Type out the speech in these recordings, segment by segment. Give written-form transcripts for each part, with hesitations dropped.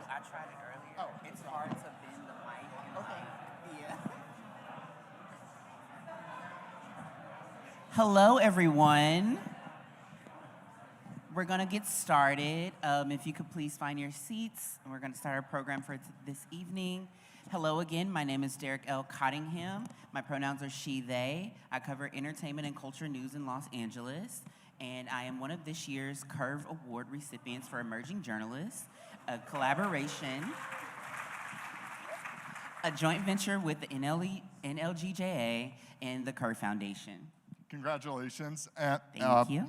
I tried it earlier. Oh. It's hard to bend the mic. Okay. Yeah. Hello, everyone. We're going to get started. If you could please find your seats, and we're going to start our program for this evening. Hello again. My name is Derek L. Cottingham. My pronouns are she, they. I cover entertainment and culture news in Los Angeles, and I am one of this year's Curve Award recipients for Emerging Journalists, a collaboration, a joint venture with the NLGJA and the Curve Foundation. Congratulations. Thank you.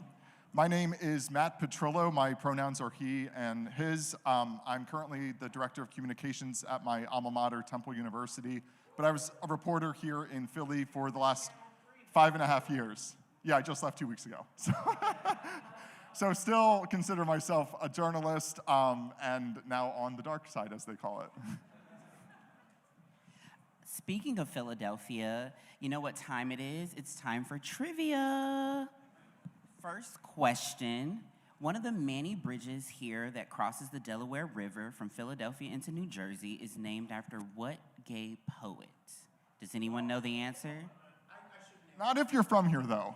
My name is Matt Petrillo. My pronouns are he and his. I'm currently the Director of Communications at my alma mater, Temple University, but I was a reporter here in Philly for the last 5.5 years. Yeah, I just left 2 weeks ago. So still consider myself a journalist, and now on the dark side, as they call it. Speaking of Philadelphia, you know what time it is? It's time for trivia. First question. One of the many bridges here that crosses the Delaware River from Philadelphia into New Jersey is named after what gay poet? Does anyone know the answer? Not if you're from here, though,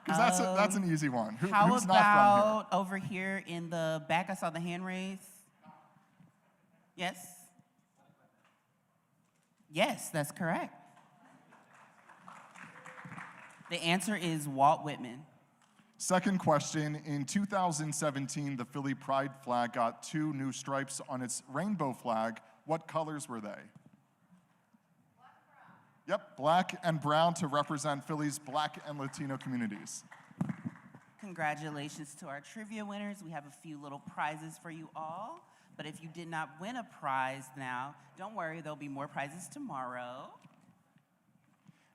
because that's an easy one. Who's how not about from here? over here in the back? I saw the hand raise. Yes? Yes, that's correct. The answer is Walt Whitman. Second question, in 2017, the Philly Pride flag got 2 new stripes on its rainbow flag. What colors were they? Black and brown. Yep, black and brown to represent Philly's Black and Latino communities. Congratulations to our trivia winners. We have a few little prizes for you all. But if you did not win a prize now, don't worry, there'll be more prizes tomorrow.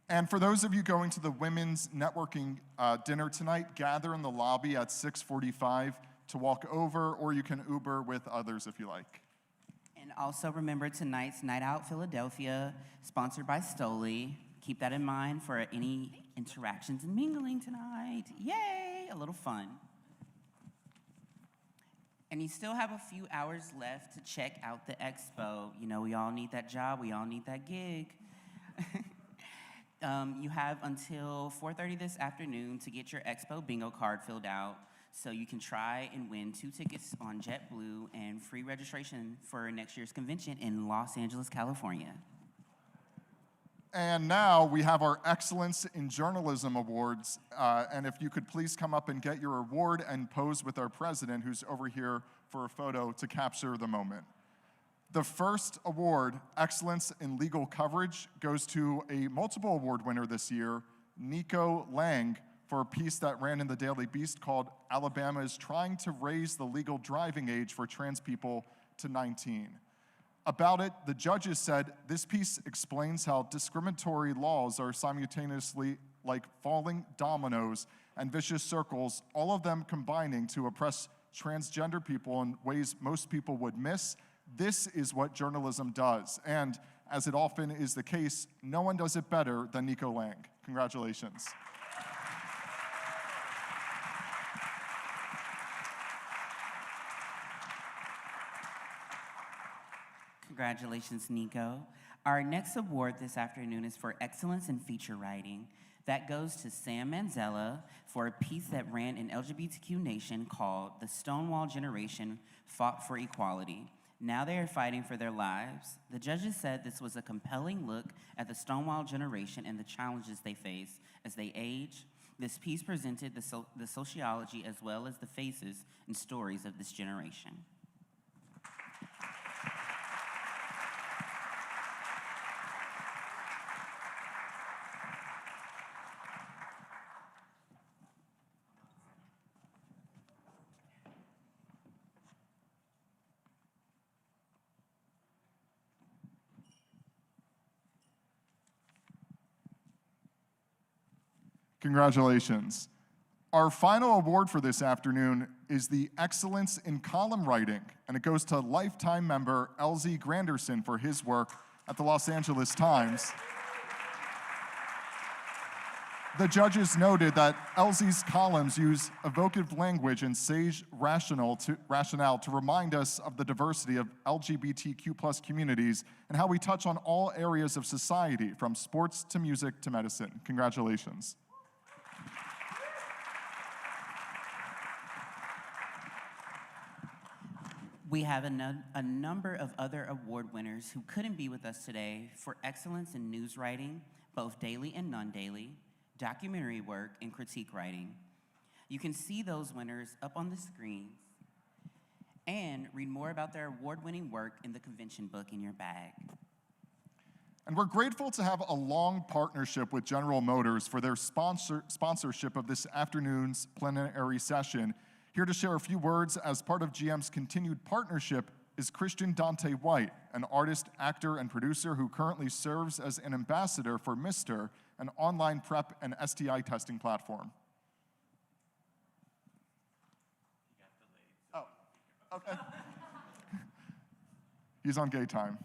And for those of you going to the women's networking dinner tonight, gather in the lobby at 6:45 to walk over, or you can Uber with others if you like. And also remember tonight's Night Out Philadelphia, sponsored by Stoli. Keep that in mind for any interactions and mingling tonight. Yay, a little fun. And you still have a few hours left to check out the expo. You know, we all need that job, we all need that gig. You have until 4:30 this afternoon to get your Expo bingo card filled out so you can try and win 2 tickets on JetBlue and free registration for next year's convention in Los Angeles, California. And now we have our Excellence in Journalism Awards. And if you could please come up and get your award and pose with our president, who's over here for a photo to capture the moment. The first award, Excellence in Legal Coverage, goes to a multiple award winner this year, Nico Lang, for a piece that ran in the Daily Beast called Alabama is Trying to Raise the Legal Driving Age for Trans People to 19. About it, the judges said, this piece explains how discriminatory laws are simultaneously like falling dominoes and vicious circles, all of them combining to oppress transgender people in ways most people would miss. This is what journalism does, and as it often is the case, no one does it better than Nico Lang. Congratulations. Congratulations, Nico. Our next award this afternoon is for Excellence in Feature Writing. That goes to Sam Manzella for a piece that ran in LGBTQ Nation called The Stonewall Generation Fought for Equality. Now they are fighting for their lives. The judges said this was a compelling look at the Stonewall generation and the challenges they face as they age. This piece presented the sociology as well as the faces and stories of this generation. Congratulations. Our final award for this afternoon is the Excellence in Column Writing, and it goes to lifetime member LZ Granderson for his work at the Los Angeles Times. The judges noted that Elsie's columns use evocative language and sage rationale to remind us of the diversity of LGBTQ+ communities and how we touch on all areas of society, from sports to music to medicine. Congratulations. We have a number of other award winners who couldn't be with us today for excellence in news writing, both daily and non-daily, documentary work, and critique writing. You can see those winners up on the screen and read more about their award-winning work in the convention book in your bag. And we're grateful to have a long partnership with General Motors for their sponsorship of this afternoon's plenary session. Here to share a few words as part of GM's continued partnership is Christian Dante White, an artist, actor, and producer who currently serves as an ambassador for Mr., an online PrEP and STI testing platform. Oh, okay. He's on gay time.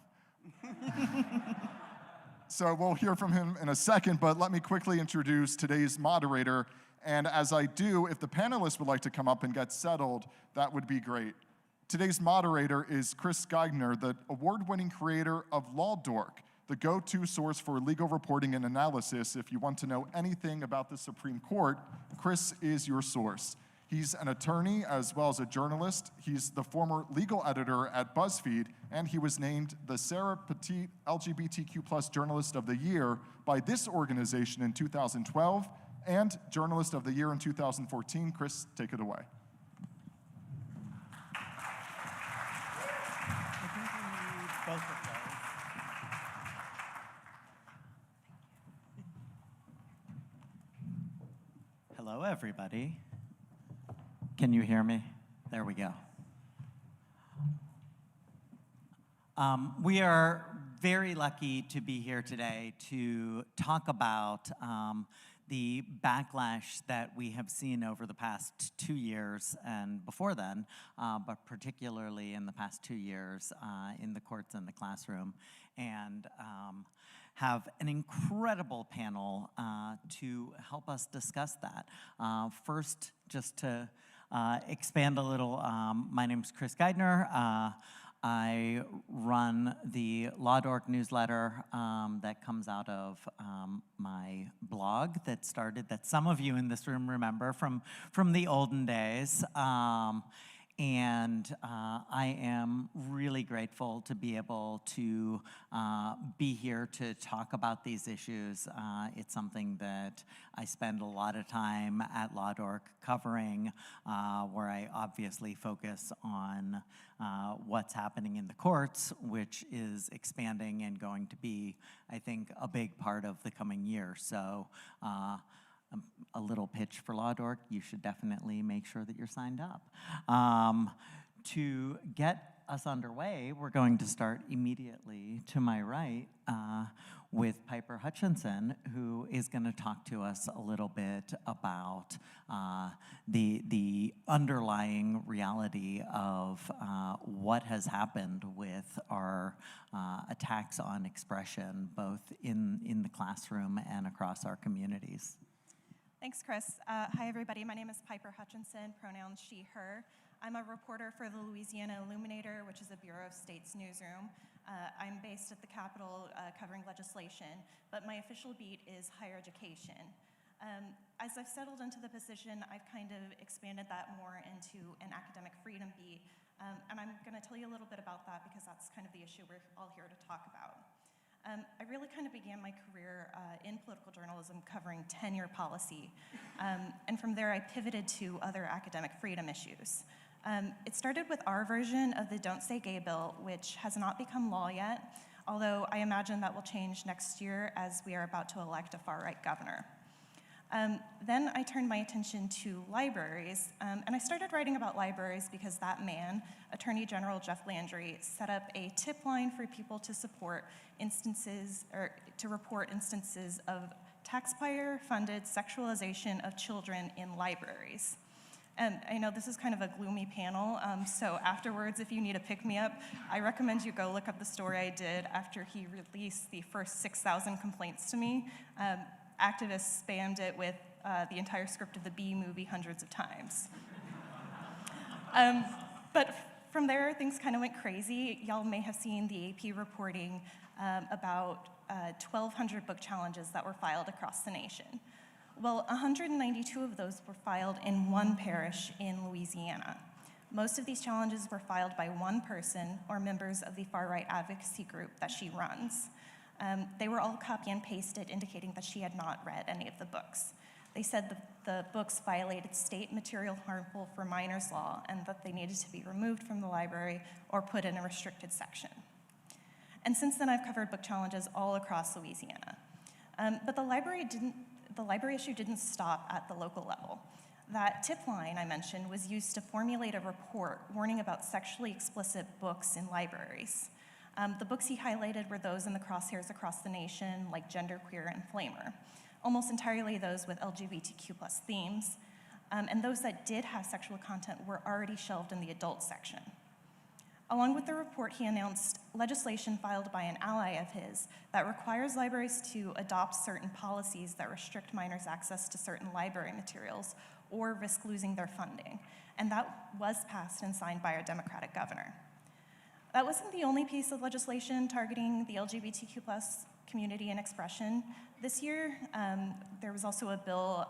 So we'll hear from him in a second, but let me quickly introduce today's moderator. And as I do, if the panelists would like to come up and get settled, that would be great. Today's moderator is Chris Geigner, the award-winning creator of Law Dork, the go-to source for legal reporting and analysis. If you want to know anything about the Supreme Court, Chris is your source. He's an attorney as well as a journalist. He's the former legal editor at BuzzFeed, and he was named the Sarah Petit LGBTQ+ Journalist of the Year by this organization in 2012 and Journalist of the Year in 2014. Chris, take it away. Both of those. Hello, everybody. Can you hear me? There we go. We are very lucky to be here today to talk about the backlash that we have seen over the past 2 years and before then, but particularly in the past 2 years in the courts and the classroom, and have an incredible panel to help us discuss that. First, just to expand a little, my name is Chris Geigner. I run the Law Dork newsletter that comes out of my blog that some of you in this room remember from the olden days. And I am really grateful to be able to be here to talk about these issues. It's something that I spend a lot of time at Law Dork covering, where I obviously focus on what's happening in the courts, which is expanding and going to be, I think, a big part of the coming year. So a little pitch for Law Dork, you should definitely make sure that you're signed up. To get us underway, we're going to start immediately to my right with Piper Hutchinson, who is going to talk to us a little bit about the underlying reality of what has happened with our attacks on expression, both in the classroom and across our communities. Thanks, Chris. Hi, everybody. My name is Piper Hutchinson, pronouns she, her. I'm a reporter for the Louisiana Illuminator, which is a Bureau of State's newsroom. I'm based at the Capitol covering legislation, but my official beat is higher education. As I've settled into the position, I've kind of expanded that more into an academic freedom beat, and I'm going to tell you a little bit about that because that's kind of the issue we're all here to talk about. I really kind of began my career in political journalism covering tenure policy. And from there, I pivoted to other academic freedom issues. It started with our version of the Don't Say Gay bill, which has not become law yet, although I imagine that will change next year as we are about to elect a far-right governor. Then I turned my attention to libraries, and I started writing about libraries because that man, Attorney General Jeff Landry, set up a tip line for people to support instances, or to report instances of taxpayer-funded sexualization of children in libraries. And I know this is kind of a gloomy panel, so afterwards, if you need a pick-me-up, I recommend you go look up the story I did after he released the first 6,000 complaints to me. activists spammed it with the entire script of the Bee Movie hundreds of times. But from there, things kind of went crazy. Y'all may have seen the AP reporting about 1,200 book challenges that were filed across the nation. Well, 192 of those were filed in one parish in Louisiana. Most of these challenges were filed by one person or members of the far-right advocacy group that she runs. They were all copy and pasted, indicating that she had not read any of the books. They said the books violated state material harmful for minors law and that they needed to be removed from the library or put in a restricted section. And since then, I've covered book challenges all across Louisiana. But the library issue didn't stop at the local level. That tip line I mentioned was used to formulate a report warning about sexually explicit books in libraries. The books he highlighted were those in the crosshairs across the nation, like Genderqueer and Flamer, almost entirely those with LGBTQ+ themes, and those that did have sexual content were already shelved in the adult section. Along with the report, he announced legislation filed by an ally of his that requires libraries to adopt certain policies that restrict minors' access to certain library materials or risk losing their funding, and that was passed and signed by our Democratic governor. That wasn't the only piece of legislation targeting the LGBTQ+ community and expression. This year, there was also a bill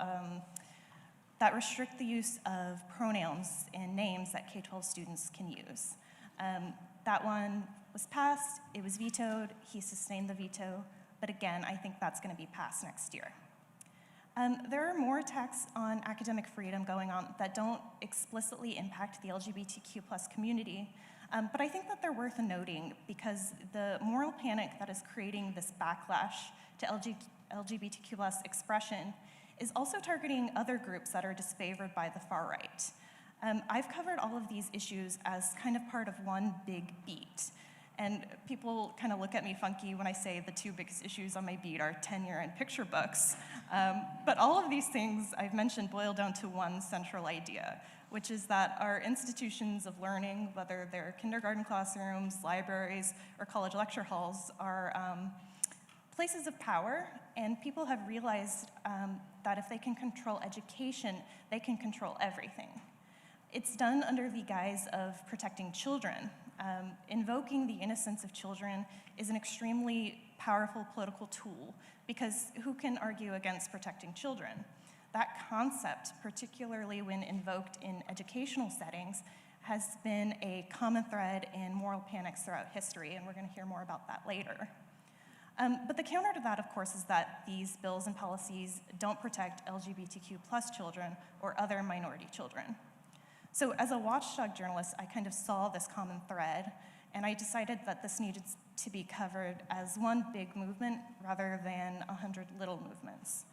that restrict the use of pronouns in names that K-12 students can use. That one was passed, it was vetoed, he sustained the veto, but again, I think that's gonna be passed next year. There are more attacks on academic freedom going on that don't explicitly impact the LGBTQ+ community, but I think that they're worth noting because the moral panic that is creating this backlash to LGBTQ+ expression is also targeting other groups that are disfavored by the far right. I've covered all of these issues as kind of part of one big beat. And people kind of look at me funky when I say the two biggest issues on my beat are tenure and picture books. But all of these things I've mentioned boil down to one central idea, which is that our institutions of learning, whether they're kindergarten classrooms, libraries, or college lecture halls, are places of power, and people have realized that if they can control education, they can control everything. It's done under the guise of protecting children. Invoking the innocence of children is an extremely powerful political tool because who can argue against protecting children? That concept, particularly when invoked in educational settings, has been a common thread in moral panics throughout history, and we're going to hear more about that later. But the counter to that, of course, is that these bills and policies don't protect LGBTQ+ children or other minority children. So as a watchdog journalist, I kind of saw this common thread, and I decided that this needed to be covered as one big movement rather than 100 little movements.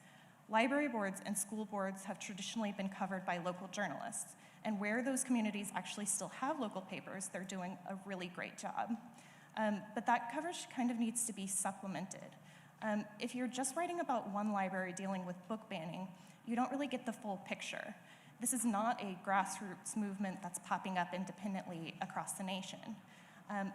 Library boards and school boards have traditionally been covered by local journalists, and where those communities actually still have local papers, they're doing a really great job. But that coverage kind of needs to be supplemented. If you're just writing about one library dealing with book banning, you don't really get the full picture. This is not a grassroots movement that's popping up independently across the nation.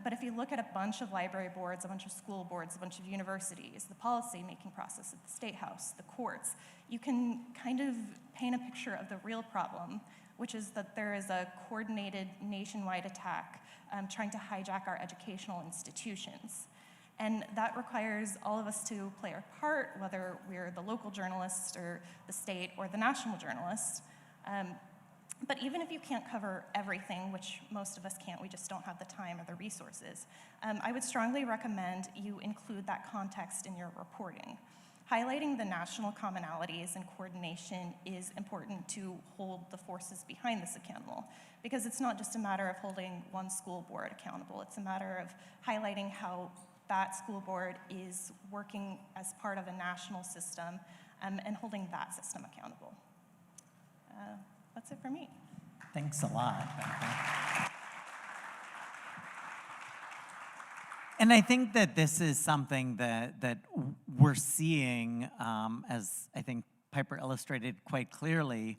But if you look at a bunch of library boards, a bunch of school boards, a bunch of universities, the policy-making process at the State House, the courts, you can kind of paint a picture of the real problem, which is that there is a coordinated nationwide attack trying to hijack our educational institutions. And that requires all of us to play our part, whether we're the local journalists or the state or the national journalists. But even if you can't cover everything, which most of us can't, we just don't have the time or the resources, I would strongly recommend you include that context in your reporting. Highlighting the national commonalities and coordination is important to hold the forces behind this accountable, because it's not just a matter of holding one school board accountable, it's a matter of highlighting how that school board is working as part of a national system and holding that system accountable. That's it for me. Thanks a lot, Becca. And I think that this is something that we're seeing, as I think Piper illustrated quite clearly,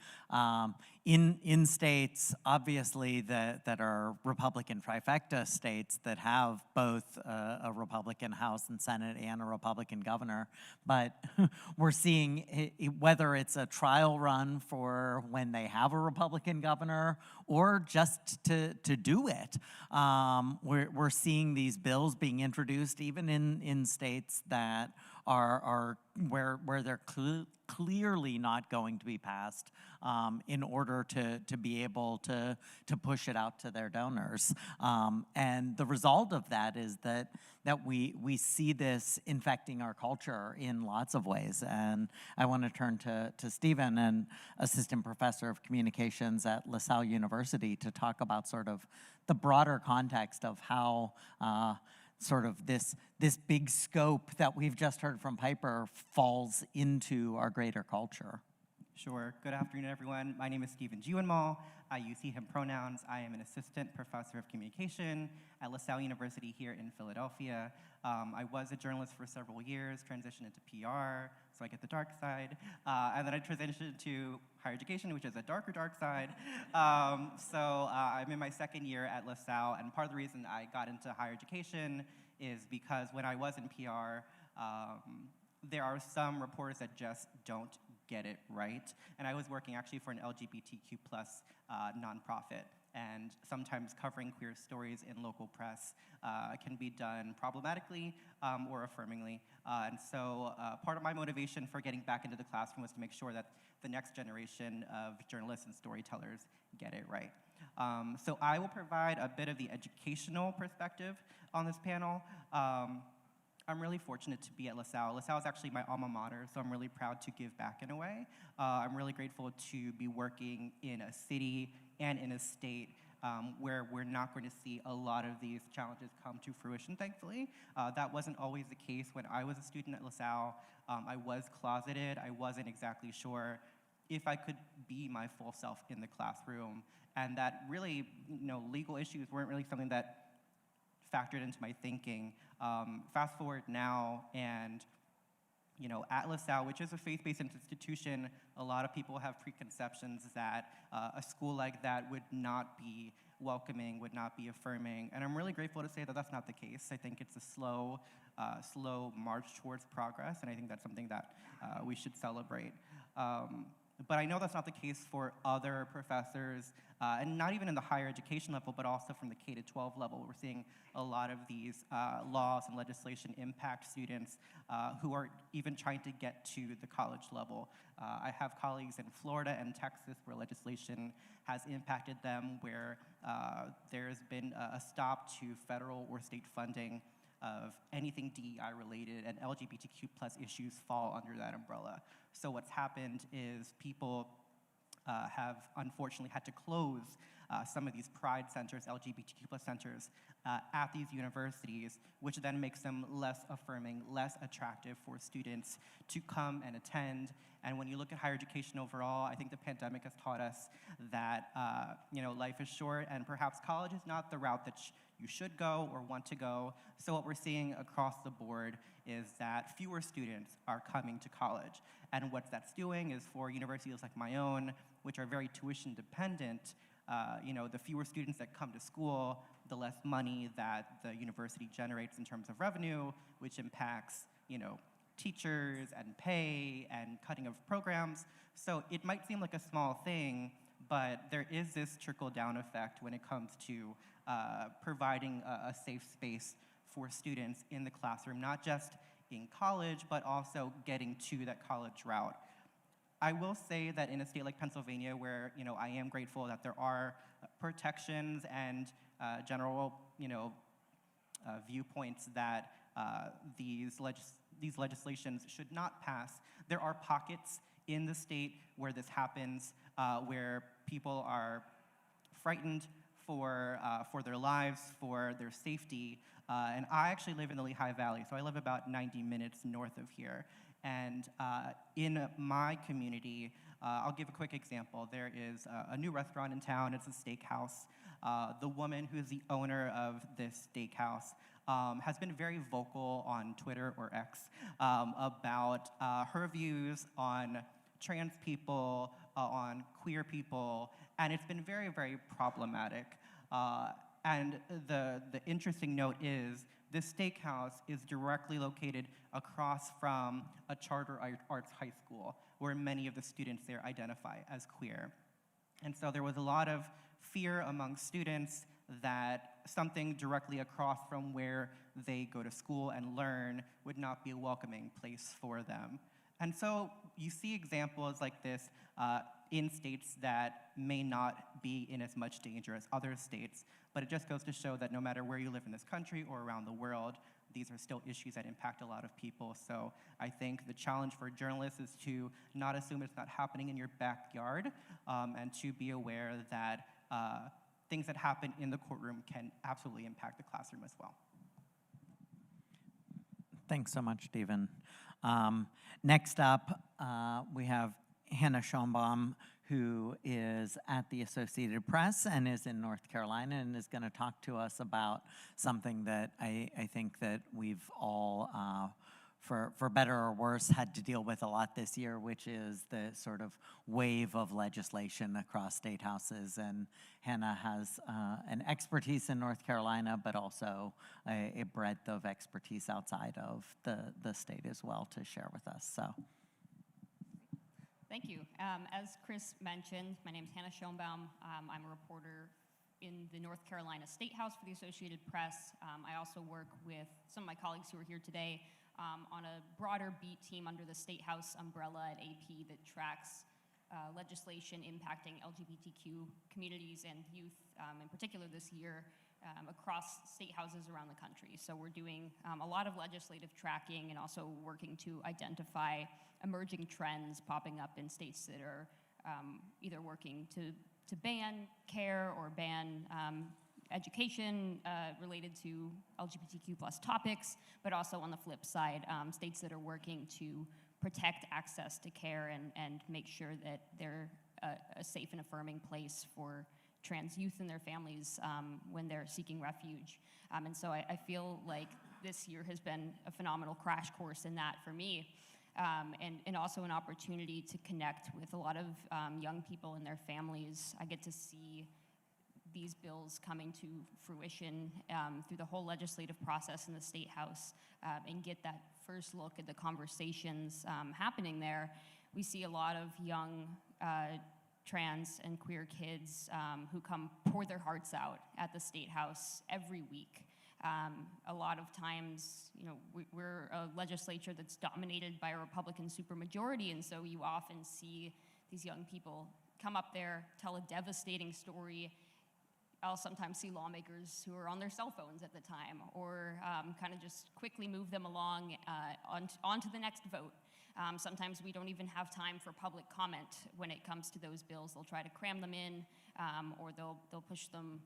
in states, obviously, that are Republican trifecta states that have both a Republican House and Senate and a Republican governor, but we're seeing whether it's a trial run for when they have a Republican governor or just to do it. We're seeing these bills being introduced even in states that are where they're clearly not going to be passed in order to be able to push it out to their donors. And the result of that is that we see this infecting our culture in lots of ways. And I want to turn to Stephen, an assistant professor of communications at LaSalle University, to talk about sort of the broader context of how sort of this big scope that we've just heard from Piper falls into our greater culture. Sure. Good afternoon, everyone. My name is Stephen Juenmal. I use he, him pronouns. I am an assistant professor of communication at LaSalle University here in Philadelphia. I was a journalist for several years, transitioned into PR, so I get the dark side. And then I transitioned to higher education, which is a dark side. I'm in my second year at LaSalle, and part of the reason I got into higher education is because when I was in PR, there are some reporters that just don't get it right. And I was working actually for an LGBTQ plus nonprofit. And sometimes covering queer stories in local press can be done problematically or affirmingly. And so part of my motivation for getting back into the classroom was to make sure that the next generation of journalists and storytellers get it right. So I will provide a bit of the educational perspective on this panel. I'm really fortunate to be at LaSalle. LaSalle is actually my alma mater, so I'm really proud to give back in a way. I'm really grateful to be working in a city and in a state where we're not going to see a lot of these challenges come to fruition, thankfully. That wasn't always the case when I was a student at LaSalle. I was closeted. I wasn't exactly sure if I could be my full self in the classroom. And that really, legal issues weren't really something that factored into my thinking. Fast forward now, and at LaSalle, which is a faith-based institution, a lot of people have preconceptions that a school like that would not be welcoming, would not be affirming, and I'm really grateful to say that that's not the case. I think it's a slow march towards progress, and I think that's something that we should celebrate. But I know that's not the case for other professors, and not even in the higher education level, but also from the K-12 level. We're seeing a lot of these laws and legislation impact students who are even trying to get to the college level. I have colleagues in Florida and Texas where legislation has impacted them, where there's been a stop to federal or state funding of anything DEI related, and LGBTQ plus issues fall under that umbrella. So what's happened is people have unfortunately had to close some of these pride centers, LGBTQ plus centers, at these universities, which then makes them less affirming, less attractive for students to come and attend. And when you look at higher education overall, I think the pandemic has taught us that life is short, and perhaps college is not the route that you should go or want to go. So what we're seeing across the board is that fewer students are coming to college. And what that's doing is, for universities like my own, which are very tuition dependent, the fewer students that come to school, the less money that the university generates in terms of revenue, which impacts, teachers and pay and cutting of programs. So it might seem like a small thing, but there is this trickle-down effect when it comes to providing a safe space for students in the classroom, not just in college, but also getting to that college route. I will say that in a state like Pennsylvania, where I am grateful that there are protections and general viewpoints that these legislations should not pass, there are pockets in the state where this happens, where people are frightened for their lives, for their safety. And I actually live in the Lehigh Valley, so I live about 90 minutes north of here. And in my community, I'll give a quick example. There is a new restaurant in town. It's a steakhouse. The woman who is the owner of this steakhouse has been very vocal on Twitter or X about her views on trans people, on queer people, and it's been very, very problematic. And the interesting note is this steakhouse is directly located across from a charter arts high school where many of the students there identify as queer. And so there was a lot of fear among students that something directly across from where they go to school and learn would not be a welcoming place for them. And so you see examples like this in states that may not be in as much danger as other states, but it just goes to show that no matter where you live in this country or around the world, these are still issues that impact a lot of people. So I think the challenge for journalists is to not assume it's not happening in your backyard, and to be aware that things that happen in the courtroom can absolutely impact the classroom as well. Thanks so much, Stephen. Next up, we have Hannah Schoenbaum, who is at the Associated Press and is in North Carolina and is going to talk to us about something that I think that we've all, for better or worse, had to deal with a lot this year, which is the sort of wave of legislation across state houses. And Hannah has an expertise in North Carolina, but also a breadth of expertise outside of the state as well to share with us. So. Thank you. As Chris mentioned, my name is Hannah Schoenbaum. I'm a reporter in the North Carolina State House for the Associated Press. I also work with some of my colleagues who are here today on a broader beat team under the State House umbrella at AP that tracks legislation impacting LGBTQ communities and youth, in particular this year, across state houses around the country. So we're doing a lot of legislative tracking and also working to identify emerging trends popping up in states that are either working to ban care or ban education related to LGBTQ plus topics, but also on the flip side, states that are working to protect access to care and make sure that they're a safe and affirming place for trans youth and their families when they're seeking refuge. And so I feel like this year has been a phenomenal crash course in that for me, and also an opportunity to connect with a lot of young people and their families. I get to see these bills coming to fruition through the whole legislative process in the State House and get that first look at the conversations happening there. We see a lot of young trans and queer kids who come pour their hearts out at the State House every week. A lot of times, you know, we're a legislature that's dominated by a Republican supermajority, and so you often see these young people come up there, tell a devastating story. I'll sometimes see lawmakers who are on their cell phones at the time, or kind of just quickly move them along on to the next vote. Sometimes we don't even have time for public comment when it comes to those bills. They'll try to cram them in, or they'll push them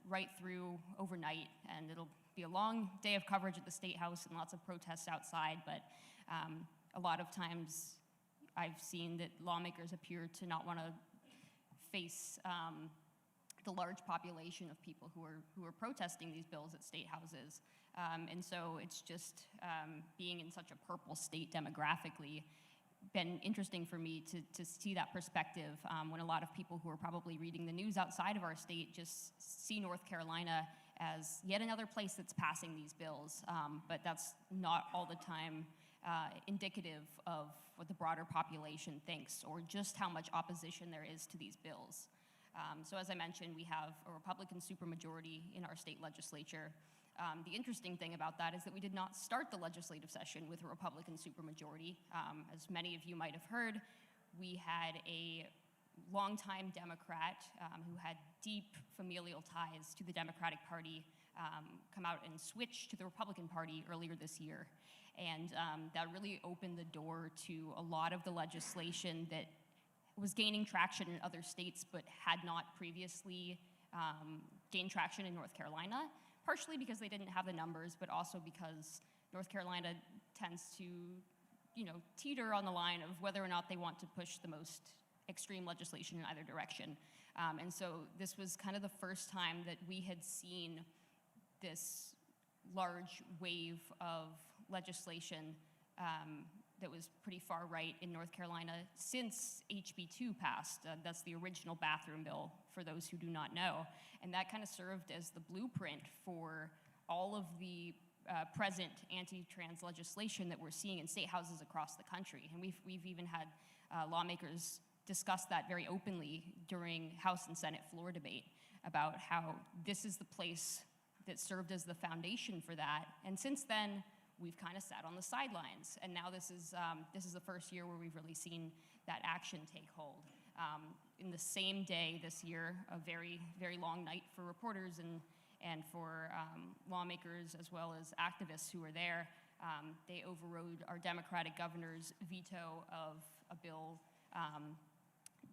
right through overnight, and it'll be a long day of coverage at the State House and lots of protests outside, but a lot of times I've seen that lawmakers appear to not want to face the large population of people who are protesting these bills at state houses. And so it's just being in such a purple state demographically been interesting for me to see that perspective when a lot of people who are probably reading the news outside of our state just see North Carolina as yet another place that's passing these bills. But that's not all the time indicative of what the broader population thinks or just how much opposition there is to these bills. So as I mentioned, we have a Republican supermajority in our state legislature. The interesting thing about that is that we did not start the legislative session with a Republican supermajority. As many of you might have heard, we had a longtime Democrat who had deep familial ties to the Democratic Party come out and switch to the Republican Party earlier this year. And that really opened the door to a lot of the legislation that was gaining traction in other states but had not previously gained traction in North Carolina, partially because they didn't have the numbers, but also because North Carolina tends to, you know, teeter on the line of whether or not they want to push the most extreme legislation in either direction. And so this was kind of the first time that we had seen this large wave of legislation that was pretty far right in North Carolina since HB2 passed. That's the original bathroom bill, for those who do not know. And that kind of served as the blueprint for all of the present anti-trans legislation that we're seeing in state houses across the country. And we've even had lawmakers discuss that very openly during House and Senate floor debate about how this is the place that served as the foundation for that. And since then, we've kind of sat on the sidelines. And now this is the first year where we've really seen that action take hold. In the same day this year, a very, very long night for reporters and for lawmakers as well as activists who were there, they overrode our Democratic governor's veto of a bill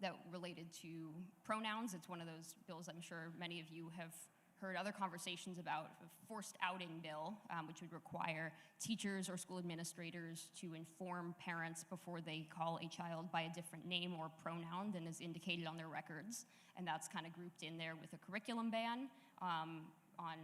that related to pronouns. It's one of those bills I'm sure many of you have heard other conversations about, a forced outing bill, which would require teachers or school administrators to inform parents before they call a child by a different name or pronoun than is indicated on their records. And that's kind of grouped in there with a curriculum ban on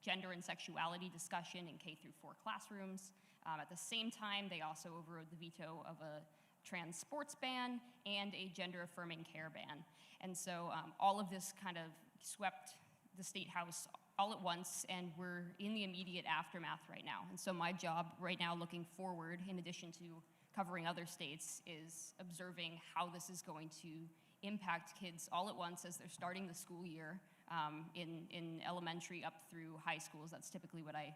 gender and sexuality discussion in K through 4 classrooms. At the same time, they also overrode the veto of a trans sports ban and a gender-affirming care ban. And so all of this kind of swept the State House all at once, and we're in the immediate aftermath right now. And so my job right now, looking forward, in addition to covering other states, is observing how this is going to impact kids all at once as they're starting the school year in elementary up through high schools. That's typically what I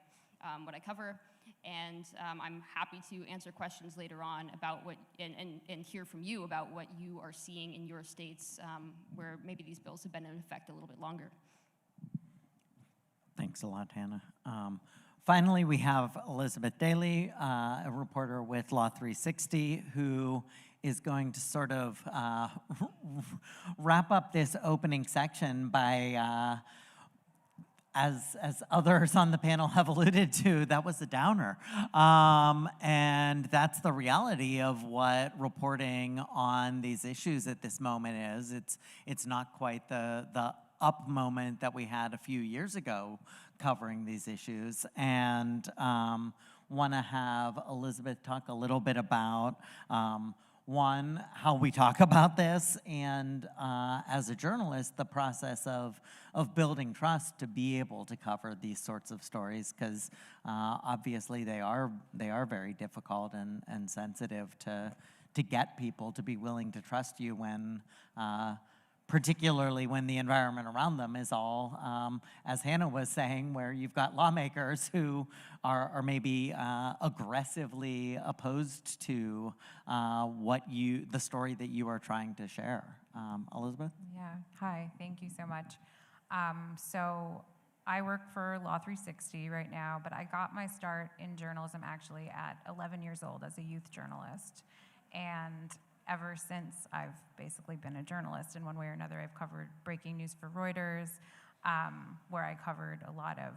cover. And I'm happy to answer questions later on about what, and hear from you about what you are seeing in your states where maybe these bills have been in effect a little bit longer. Thanks a lot, Hannah. Finally, we have Elizabeth Daly, a reporter with Law 360, who is going to sort of wrap up this opening section by, as others on the panel have alluded to, that was a downer. And that's the reality of what reporting on these issues at this moment is. It's not quite the up moment that we had a few years ago covering these issues. And want to have Elizabeth talk a little bit about one, how we talk about this, and as a journalist, the process of building trust to be able to cover these sorts of stories, because obviously they are very difficult and sensitive to get people to be willing to trust you when particularly when the environment around them is all, as Hannah was saying, where you've got lawmakers who are maybe aggressively opposed to the story that you are trying to share. Elizabeth? Yeah, hi, thank you so much. So I work for Law 360 right now, but I got my start in journalism actually at 11 years old as a youth journalist. And ever since, I've basically been a journalist in one way or another. I've covered breaking news for Reuters, where I covered a lot of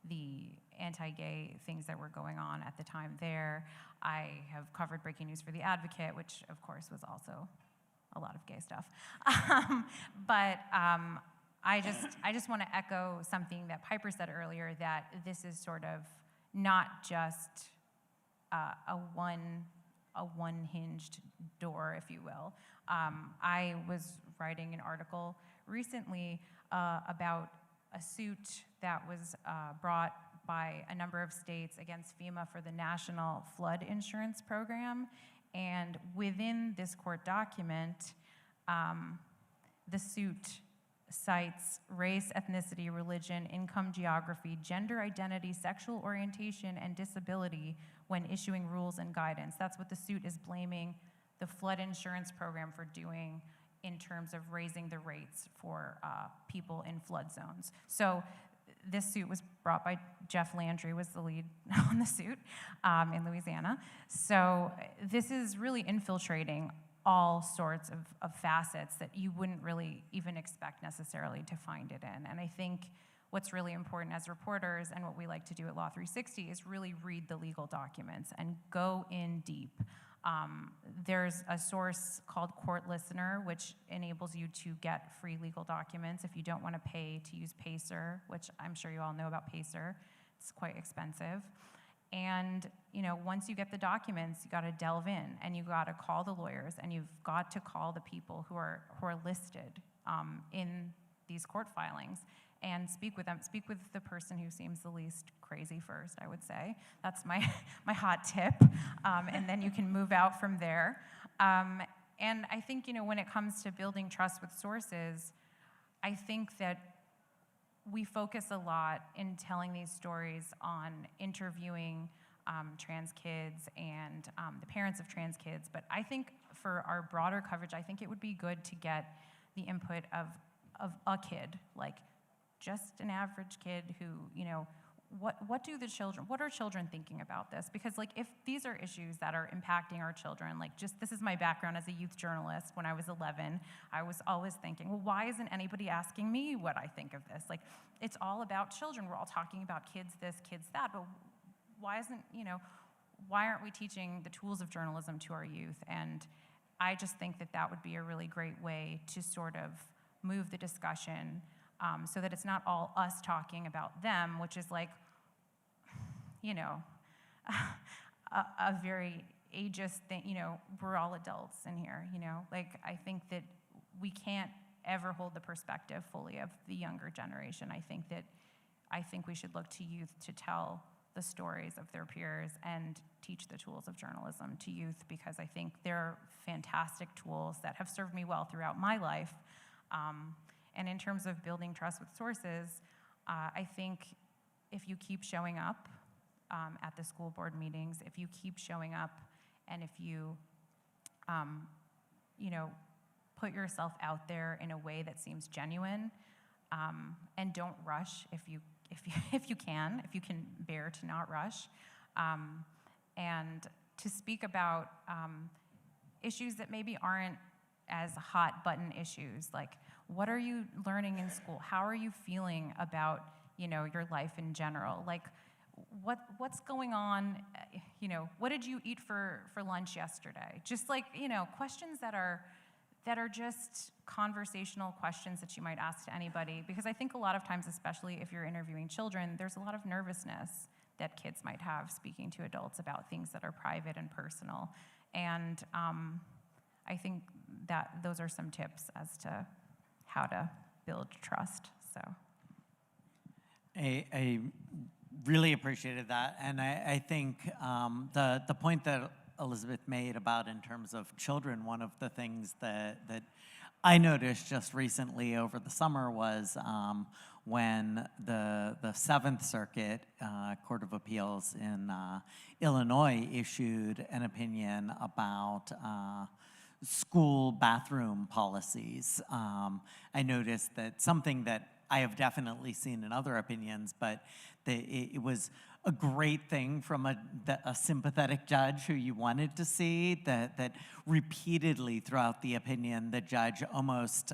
the anti-gay things that were going on at the time there. I have covered breaking news for The Advocate, which of course was also a lot of gay stuff. But I just want to echo something that Piper said earlier, that this is sort of not just a one-hinged door, if you will. I was writing an article recently about a suit that was brought by a number of states against FEMA for the National Flood Insurance Program. And within this court document, the suit cites race, ethnicity, religion, income, geography, gender identity, sexual orientation, and disability when issuing rules and guidance. That's what the suit is blaming the flood insurance program for doing in terms of raising the rates for people in flood zones. So this suit was brought by Jeff Landry, was the lead on the suit in Louisiana. So this is really infiltrating all sorts of facets that you wouldn't really even expect necessarily to find it in. And I think what's really important as reporters, and what we like to do at Law 360, is really read the legal documents and go in deep. There's a source called Court Listener, which enables you to get free legal documents if you don't want to pay to use Pacer, which I'm sure you all know about Pacer. It's quite expensive. And once you get the documents, you got to delve in, and you got to call the lawyers, and you've got to call the people who are listed in these court filings, and speak with them. Speak with the person who seems the least crazy first, I would say. That's my hot tip, and then you can move out from there. And I think, when it comes to building trust with sources, I think that we focus a lot in telling these stories on interviewing trans kids and the parents of trans kids. But I think for our broader coverage, I think it would be good to get the input of a kid, like just an average kid who, what are children thinking about this? Because if these are issues that are impacting our children, this is my background as a youth journalist. When I was 11, I was always thinking, well, why isn't anybody asking me what I think of this? It's all about children. We're all talking about kids this, kids that, but why aren't we teaching the tools of journalism to our youth? And I just think that would be a really great way to sort of move the discussion so that it's not all us talking about them, which is a very ageist thing. We're all adults in here, I think that we can't ever hold the perspective fully of the younger generation. I think we should look to youth to tell the stories of their peers and teach the tools of journalism to youth, because I think they're fantastic tools that have served me well throughout my life. And in terms of building trust with sources, I think if you keep showing up at the school board meetings, if you keep showing up, and if you, put yourself out there in a way that seems genuine, and don't rush if you can bear to not rush, and to speak about issues that maybe aren't as hot button issues, like what are you learning in school? How are you feeling about your life in general? What's going on? What did you eat for lunch yesterday? Just questions that are just conversational questions that you might ask to anybody, because I think a lot of times, especially if you're interviewing children, there's a lot of nervousness that kids might have speaking to adults about things that are private and personal. And I think that those are some tips as to how to build trust. So I really appreciated that, and I think the point that Elizabeth made about in terms of children, one of the things that I noticed just recently over the summer was when the Seventh Circuit Court of Appeals in Illinois issued an opinion about school bathroom policies. I noticed that something that I have definitely seen in other opinions, but it was a great thing from a sympathetic judge who you wanted to see, that repeatedly throughout the opinion, the judge almost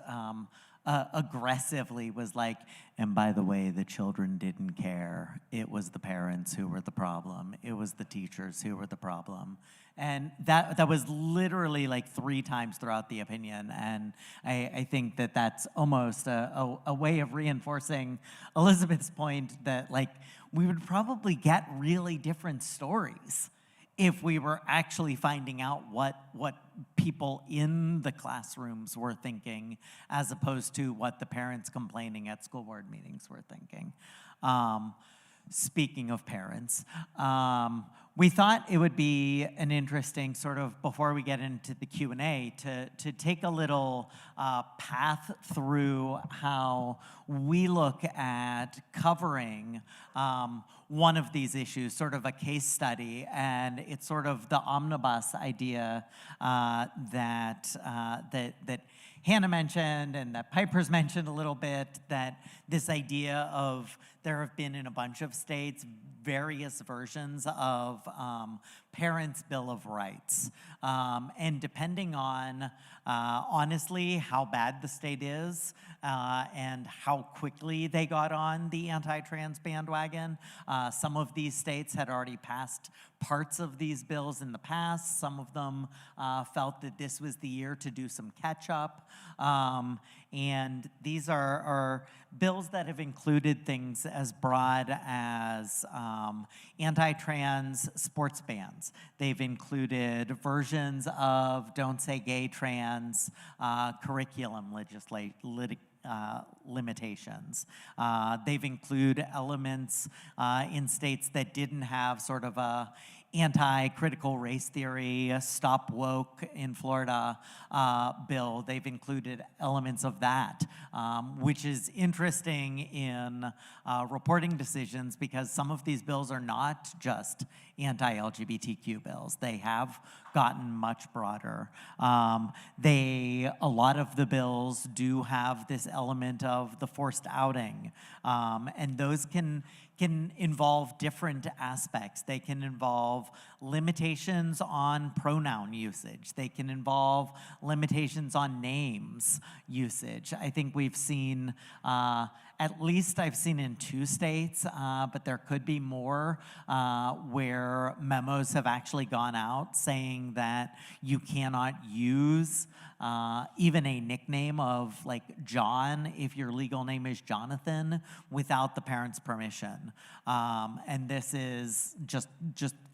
aggressively was like, and by the way, the children didn't care. It was the parents who were the problem. It was the teachers who were the problem. And that was literally 3 times throughout the opinion. And I think that that's almost a way of reinforcing Elizabeth's point that we would probably get really different stories if we were actually finding out what people in the classrooms were thinking, as opposed to what the parents complaining at school board meetings were thinking. Speaking of parents, we thought it would be an interesting sort of, before we get into the Q&A, to take a little path through how we look at covering one of these issues, sort of a case study, and it's sort of the omnibus idea that Hannah mentioned and that Piper's mentioned a little bit, that this idea of there have been in a bunch of states various versions of Parents' Bill of Rights. And depending on, honestly, how bad the state is and how quickly they got on the anti-trans bandwagon, some of these states had already passed parts of these bills in the past. Some of them felt that this was the year to do some catch-up. And these are bills that have included things as broad as anti-trans sports bans. They've included versions of Don't Say Gay Trans curriculum limitations. They've included elements in states that didn't have sort of a anti-critical race theory, stop woke in Florida bill. They've included elements of that, which is interesting in reporting decisions because some of these bills are not just anti-LGBTQ bills. They have gotten much broader. A lot of the bills do have this element of the forced outing, and those can involve different aspects. They can involve limitations on pronoun usage. They can involve limitations on names usage. I think we've seen, at least I've seen in 2 states, but there could be more, where memos have actually gone out saying that you cannot use even a nickname of like John if your legal name is Jonathan without the parent's permission. And this is just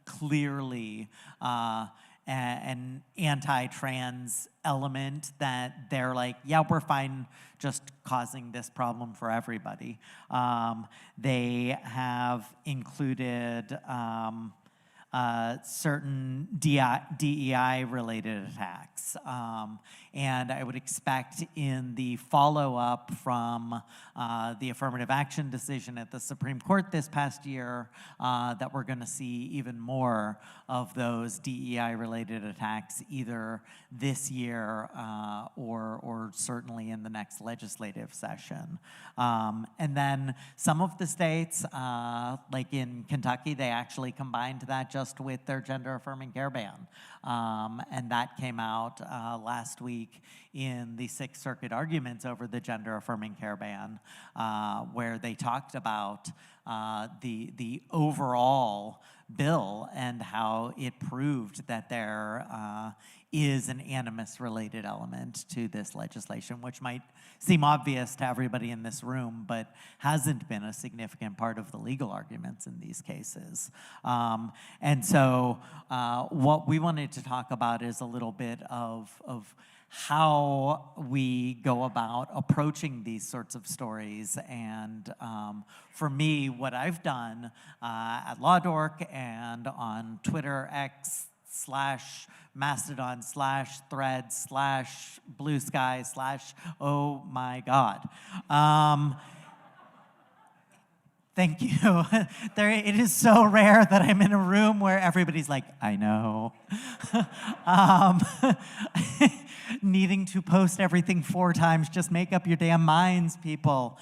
clearly an anti-trans element that they're like, yeah, we're fine just causing this problem for everybody. They have included certain DEI-related attacks. And I would expect in the follow-up from the affirmative action decision at the Supreme Court this past year that we're going to see even more of those DEI-related attacks either this year or certainly in the next legislative session. And then some of the states, like in Kentucky, they actually combined that just with their gender-affirming care ban. And that came out last week in the Sixth Circuit arguments over the gender-affirming care ban, where they talked about the overall bill and how it proved that there is an animus-related element to this legislation, which might seem obvious to everybody in this room, but hasn't been a significant part of the legal arguments in these cases. And so what we wanted to talk about is a little bit of how we go about approaching these sorts of stories. And for me, what I've done at LawDork and on Twitter, X, /Mastodon, /Thread, /Blue Sky, oh my God. Thank you. It is so rare that I'm in a room where everybody's like, I know. Needing to post everything 4 times, just make up your damn minds, people.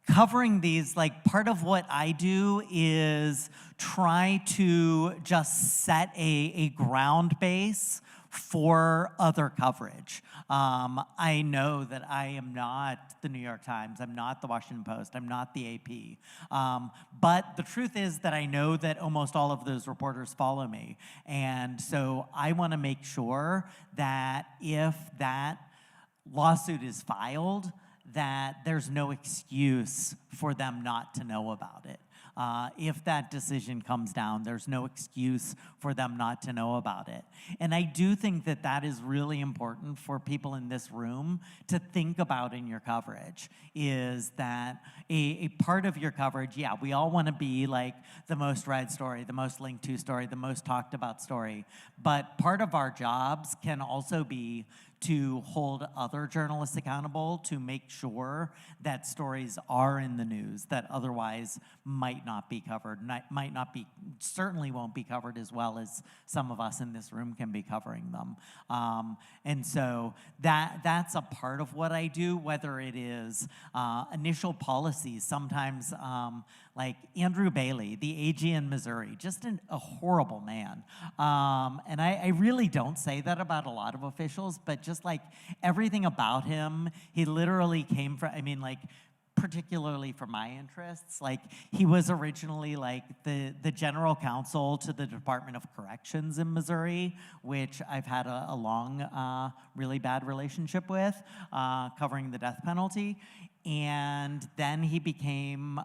Covering these, like part of what I do is try to just set a ground base for other coverage. I know that I am not the New York Times, I'm not the Washington Post, I'm not the AP. But the truth is that I know that almost all of those reporters follow me. And so I want to make sure that if that lawsuit is filed, that there's no excuse for them not to know about it. If that decision comes down, there's no excuse for them not to know about it. And I do think that that is really important for people in this room to think about in your coverage, is that a part of your coverage, yeah, we all want to be like the most read story, the most linked to story, the most talked about story, but part of our jobs can also be to hold other journalists accountable to make sure that stories are in the news that otherwise might not be covered, certainly won't be covered as well as some of us in this room can be covering them. And so that's a part of what I do, whether it is initial policies, sometimes like Andrew Bailey, the AG in Missouri, just a horrible man. And I really don't say that about a lot of officials, but just like everything about him, he literally came from, particularly for my interests, like he was originally like the general counsel to the Department of Corrections in Missouri, which I've had a long, really bad relationship with, covering the death penalty. And then he became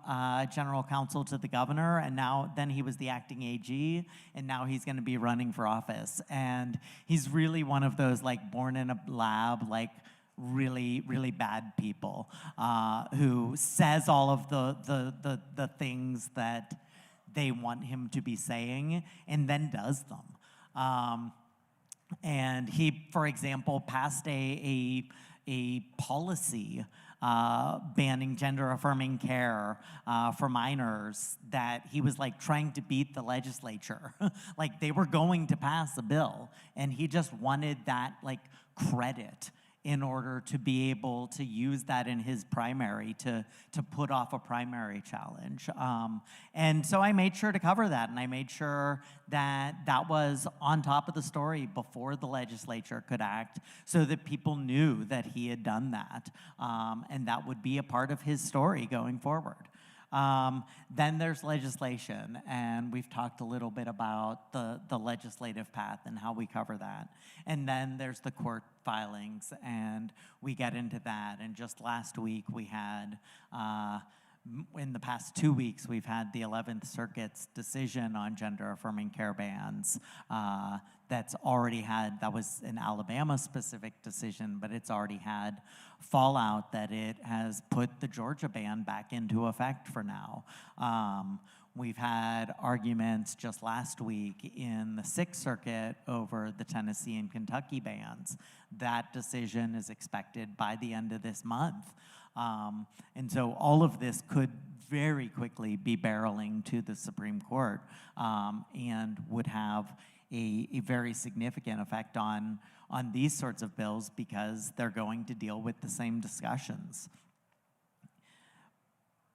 general counsel to the governor, and then he was the acting AG, and now he's going to be running for office. And he's really one of those like born in a lab, like really, really bad people who says all of the things that they want him to be saying and then does them. And he, for example, passed a policy banning gender-affirming care for minors that he was like trying to beat the legislature. Like they were going to pass a bill, and he just wanted that like credit in order to be able to use that in his primary to put off a primary challenge. And so I made sure to cover that, and I made sure that that was on top of the story before the legislature could act so that people knew that he had done that, and that would be a part of his story going forward. Then there's legislation, and we've talked a little bit about the legislative path and how we cover that. And then there's the court filings, and we get into that. And just last week we had, in the past 2 weeks, we've had the 11th Circuit's decision on gender-affirming care bans that was an Alabama-specific decision, but it's already had fallout that it has put the Georgia ban back into effect for now. We've had arguments just last week in the 6th Circuit over the Tennessee and Kentucky bans. That decision is expected by the end of this month. And so all of this could very quickly be barreling to the Supreme Court and would have a very significant effect on these sorts of bills because they're going to deal with the same discussions.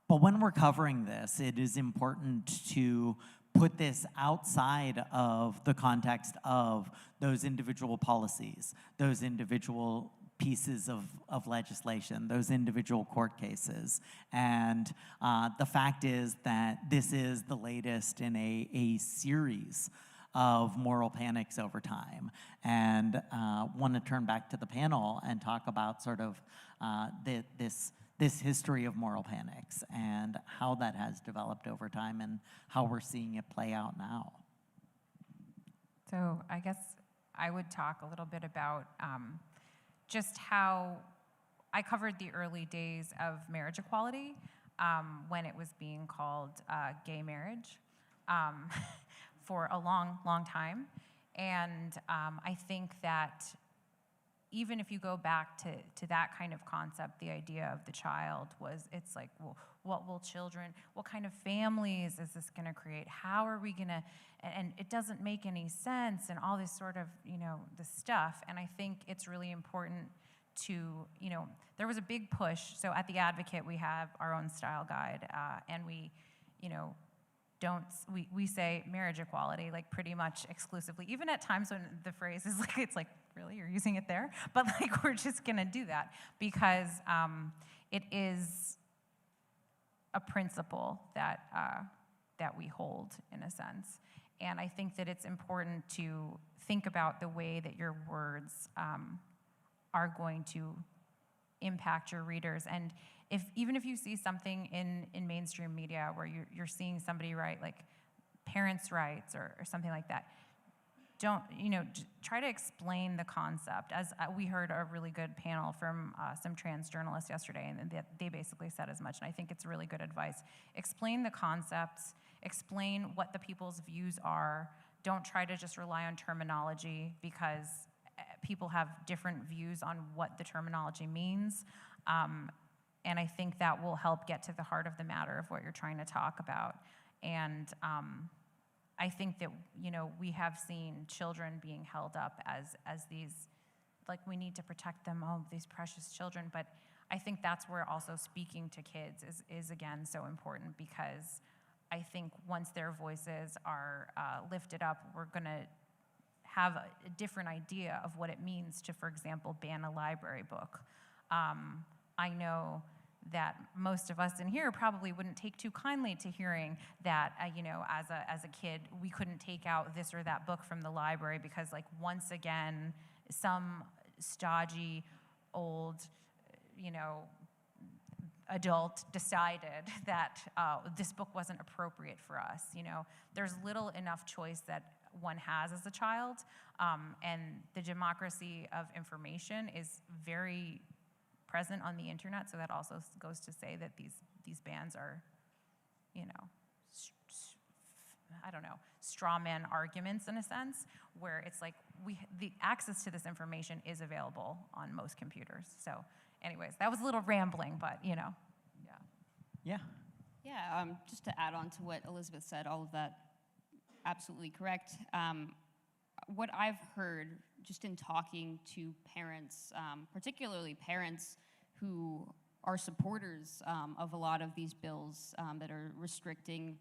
But when we're covering this, it is important to put this outside of the context of those individual policies, those individual pieces of legislation, those individual court cases. And the fact is that this is the latest in a series of moral panics over time. And want to turn back to the panel and talk about sort of this history of moral panics and how that has developed over time and how we're seeing it play out now. So I guess I would talk a little bit about just how I covered the early days of marriage equality when it was being called gay marriage for a long, long time. And I think that even if you go back to that kind of concept, the idea of the child it's like, well, what kind of families is this gonna create? How are we gonna, and it doesn't make any sense and all this sort of, this stuff. And I think it's really important to, there was a big push. So at The Advocate, we have our own style guide, and we, we say marriage equality like pretty much exclusively, even at times when the phrase is like, it's like, really, you're using it there? But like, we're just gonna do that because it is a principle that we hold in a sense. And I think that it's important to think about the way that your words are going to impact your readers. And even if you see something in mainstream media where you're seeing somebody write like parents' rights or something like that, don't, try to explain the concept. As we heard a really good panel from some trans journalists yesterday, and they basically said as much, and I think it's really good advice. Explain the concepts, explain what the people's views are. Don't try to just rely on terminology because people have different views on what the terminology means. And I think that will help get to the heart of the matter of what you're trying to talk about. And I think that, we have seen children being held up as these, like, we need to protect them, these precious children. But I think that's where also speaking to kids is again, so important, because I think once their voices are lifted up, we're gonna have a different idea of what it means to, for example, ban a library book. I know that most of us in here probably wouldn't take too kindly to hearing that, as a kid, we couldn't take out this or that book from the library because, like, once again, some stodgy, old, adult decided that this book wasn't appropriate for us. There's little enough choice that one has as a child, and the democracy of information is very present on the internet. So that also goes to say that these bans are, straw man arguments in a sense, where it's like the access to this information is available on most computers. So anyways, that was a little rambling, but yeah. Yeah. Yeah, just to add on to what Elizabeth said, all of that absolutely correct. What I've heard just in talking to parents, particularly parents who are supporters of a lot of these bills that are restricting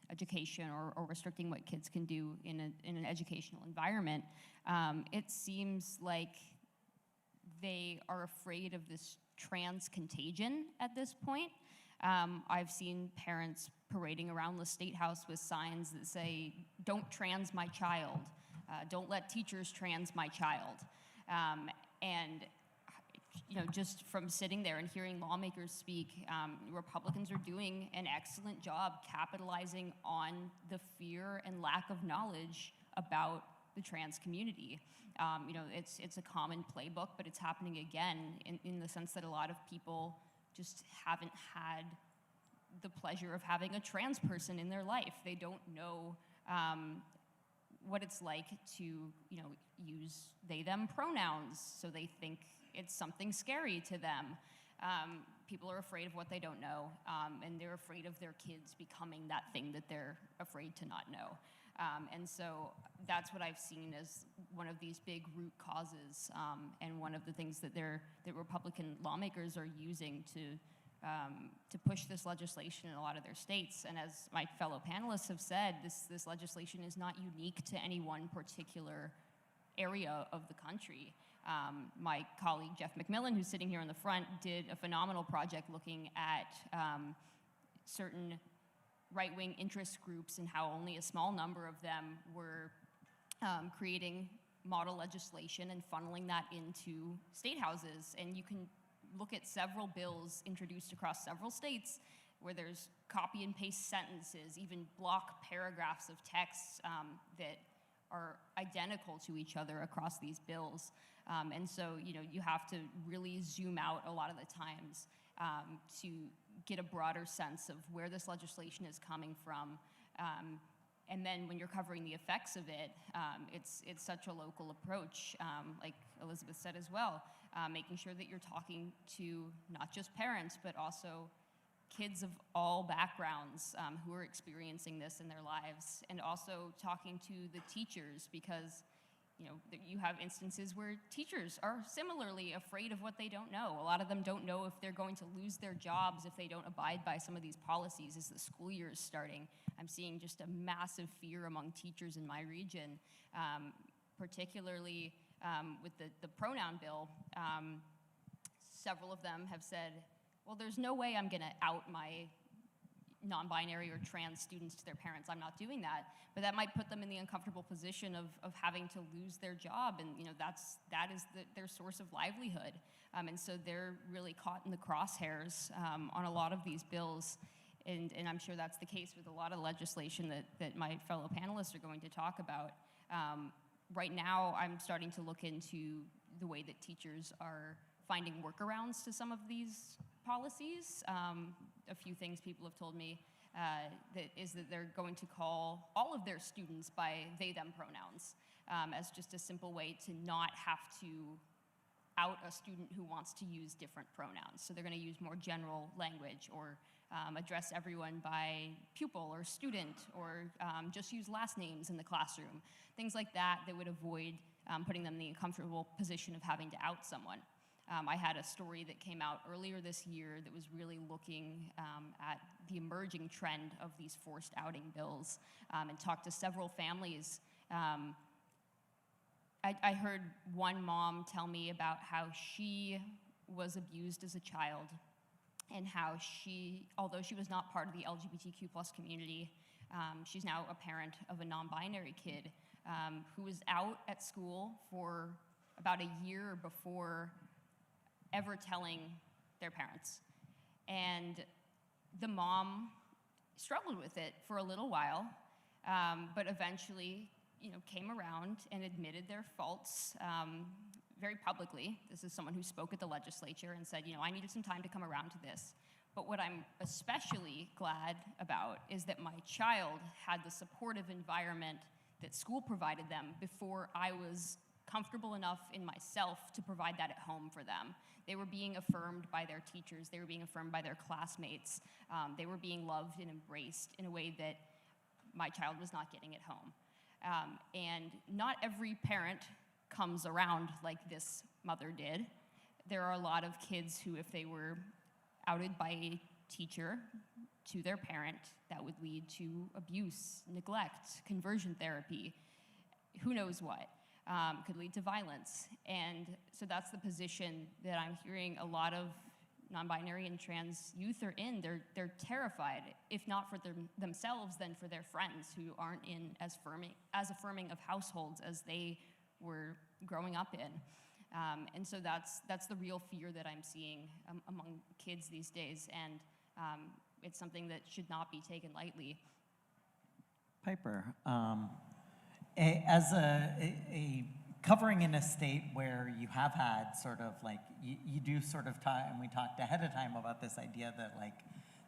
education or restricting what kids can do in an educational environment, it seems like they are afraid of this trans contagion at this point. I've seen parents parading around the State House with signs that say, "Don't trans my child," "Don't let teachers trans my child." And just from sitting there and hearing lawmakers speak, Republicans are doing an excellent job capitalizing on the fear and lack of knowledge about the trans community. It's a common playbook, but it's happening again in the sense that a lot of people just haven't had the pleasure of having a trans person in their life. They don't know what it's like to, use they/them pronouns, so they think it's something scary to them. People are afraid of what they don't know, and they're afraid of their kids becoming that thing that they're afraid to not know. And so that's what I've seen as one of these big root causes, and one of the things that Republican lawmakers are using to push this legislation in a lot of their states. And as my fellow panelists have said, this legislation is not unique to any one particular area of the country. My colleague Jeff McMillan, who's sitting here in the front, did a phenomenal project looking at certain right-wing interest groups and how only a small number of them were creating model legislation and funneling that into state houses. And you can look at several bills introduced across several states where there's copy and paste sentences, even block paragraphs of text that are identical to each other across these bills. And so, you have to really zoom out a lot of the times to get a broader sense of where this legislation is coming from. And then when you're covering the effects of it, it's such a local approach, like Elizabeth said as well, making sure that you're talking to not just parents, but also kids of all backgrounds who are experiencing this in their lives, and also talking to the teachers, because you have instances where teachers are similarly afraid of what they don't know. A lot of them don't know if they're going to lose their jobs if they don't abide by some of these policies as the school year is starting. I'm seeing just a massive fear among teachers in my region, particularly with the pronoun bill. Several of them have said, well, there's no way I'm gonna out my non-binary or trans students to their parents. I'm not doing that. But that might put them in the uncomfortable position of having to lose their job, and that is their source of livelihood. And so they're really caught in the crosshairs on a lot of these bills. And I'm sure that's the case with a lot of legislation that my fellow panelists are going to talk about. Right now, I'm starting to look into the way that teachers are finding workarounds to some of these policies. A few things people have told me that they're going to call all of their students by they/them pronouns as just a simple way to not have to out a student who wants to use different pronouns. So they're going to use more general language, or address everyone by pupil or student, or just use last names in the classroom. Things like that would avoid putting them in the uncomfortable position of having to out someone. I had a story that came out earlier this year that was really looking at the emerging trend of these forced outing bills, and talked to several families. I heard one mom tell me about how she was abused as a child, and how although she was not part of the LGBTQ plus community, she's now a parent of a non-binary kid who was out at school for about a year before ever telling their parents. And the mom struggled with it for a little while, but eventually, came around and admitted their faults very publicly. This is someone who spoke at the legislature and said, I needed some time to come around to this. But what I'm especially glad about is that my child had the supportive environment that school provided them before I was comfortable enough in myself to provide that at home for them. They were being affirmed by their teachers. They were being affirmed by their classmates. They were being loved and embraced in a way that my child was not getting at home. And not every parent comes around like this mother did. There are a lot of kids who, if they were outed by a teacher to their parent, that would lead to abuse, neglect, conversion therapy, who knows what. Could lead to violence. And so that's the position that I'm hearing a lot of non-binary and trans youth are in. They're terrified, if not for themselves, then for their friends who aren't in as affirming of households as they were growing up in. And so that's the real fear that I'm seeing among kids these days. And it's something that should not be taken lightly. Piper, as a covering in a state where you have had sort of like, you do sort of talk, and we talked ahead of time about this idea that like,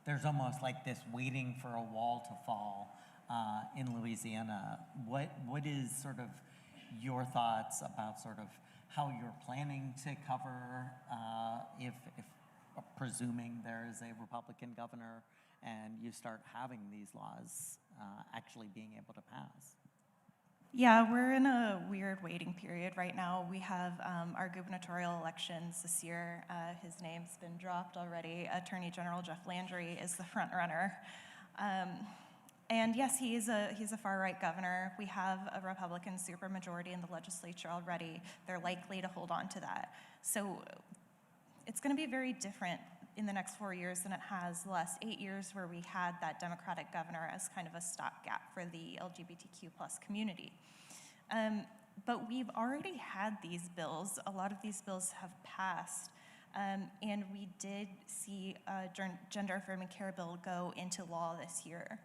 there's almost like this waiting for a wall to fall in Louisiana. What is sort of your thoughts about sort of how you're planning to cover if presuming there is a Republican governor and you start having these laws actually being able to pass? Yeah, we're in a weird waiting period right now. We have our gubernatorial elections this year. His name's been dropped already. Attorney General Jeff Landry is the front runner. And yes, he's a far-right governor. We have a Republican supermajority in the legislature already. They're likely to hold on to that. So it's going to be very different in the next 4 years than it has the last 8 years, where we had that Democratic governor as kind of a stopgap for the LGBTQ plus community. But we've already had these bills. A lot of these bills have passed. And we did see a gender-affirming care bill go into law this year.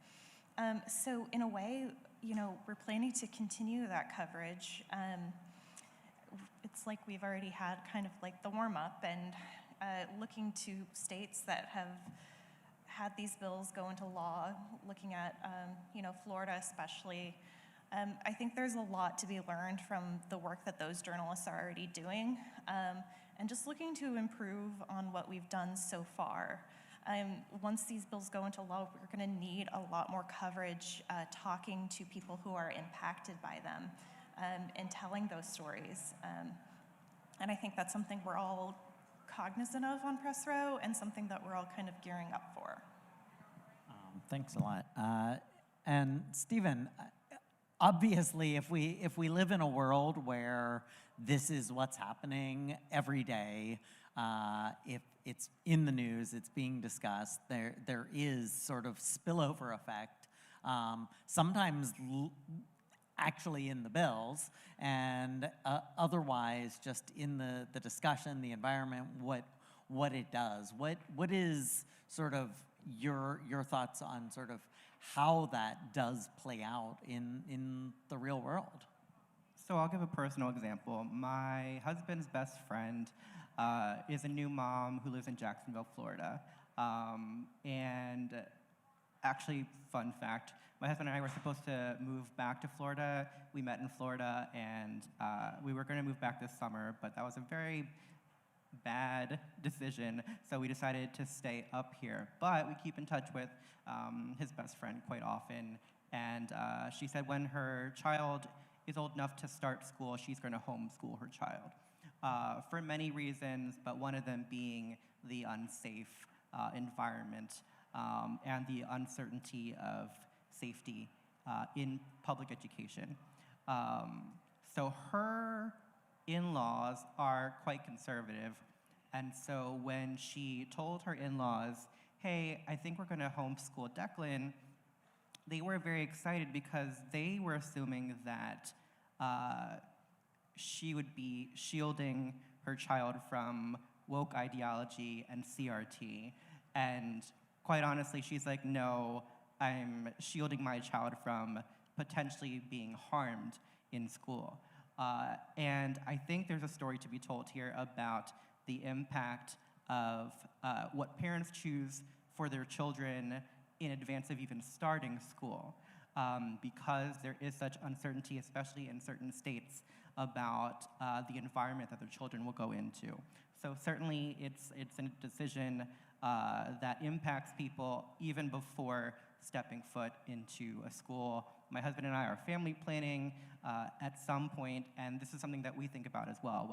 So in a way, we're planning to continue that coverage. It's like we've already had kind of like the warm-up, and looking to states that have had these bills go into law, looking at Florida especially. I think there's a lot to be learned from the work that those journalists are already doing, and just looking to improve on what we've done so far. Once these bills go into law, we're going to need a lot more coverage, talking to people who are impacted by them, and telling those stories. And I think that's something we're all cognizant of on Press Row, and something that we're all kind of gearing up for. Thanks a lot. And Stephen, obviously, if we live in a world where this is what's happening every day, if it's in the news, it's being discussed, there is sort of spillover effect, sometimes actually in the bills, and otherwise just in the discussion, the environment, what it does. What is sort of your thoughts on sort of how that does play out in the real world? So I'll give a personal example. My husband's best friend is a new mom who lives in Jacksonville, Florida. And actually, fun fact, my husband and I were supposed to move back to Florida. We met in Florida, and we were going to move back this summer, but that was a very bad decision, so we decided to stay up here. But we keep in touch with his best friend quite often, and she said when her child is old enough to start school, she's going to homeschool her child. For many reasons, but one of them being the unsafe environment and the uncertainty of safety in public education. So her in-laws are quite conservative, and so when she told her in-laws, hey, I think we're gonna homeschool Declan, they were very excited because they were assuming that she would be shielding her child from woke ideology and CRT. And quite honestly, she's like, no, I'm shielding my child from potentially being harmed in school. And I think there's a story to be told here about the impact of what parents choose for their children in advance of even starting school, because there is such uncertainty, especially in certain states, about the environment that their children will go into. So certainly it's a decision that impacts people even before stepping foot into a school. My husband and I are family planning at some point, and this is something that we think about as well.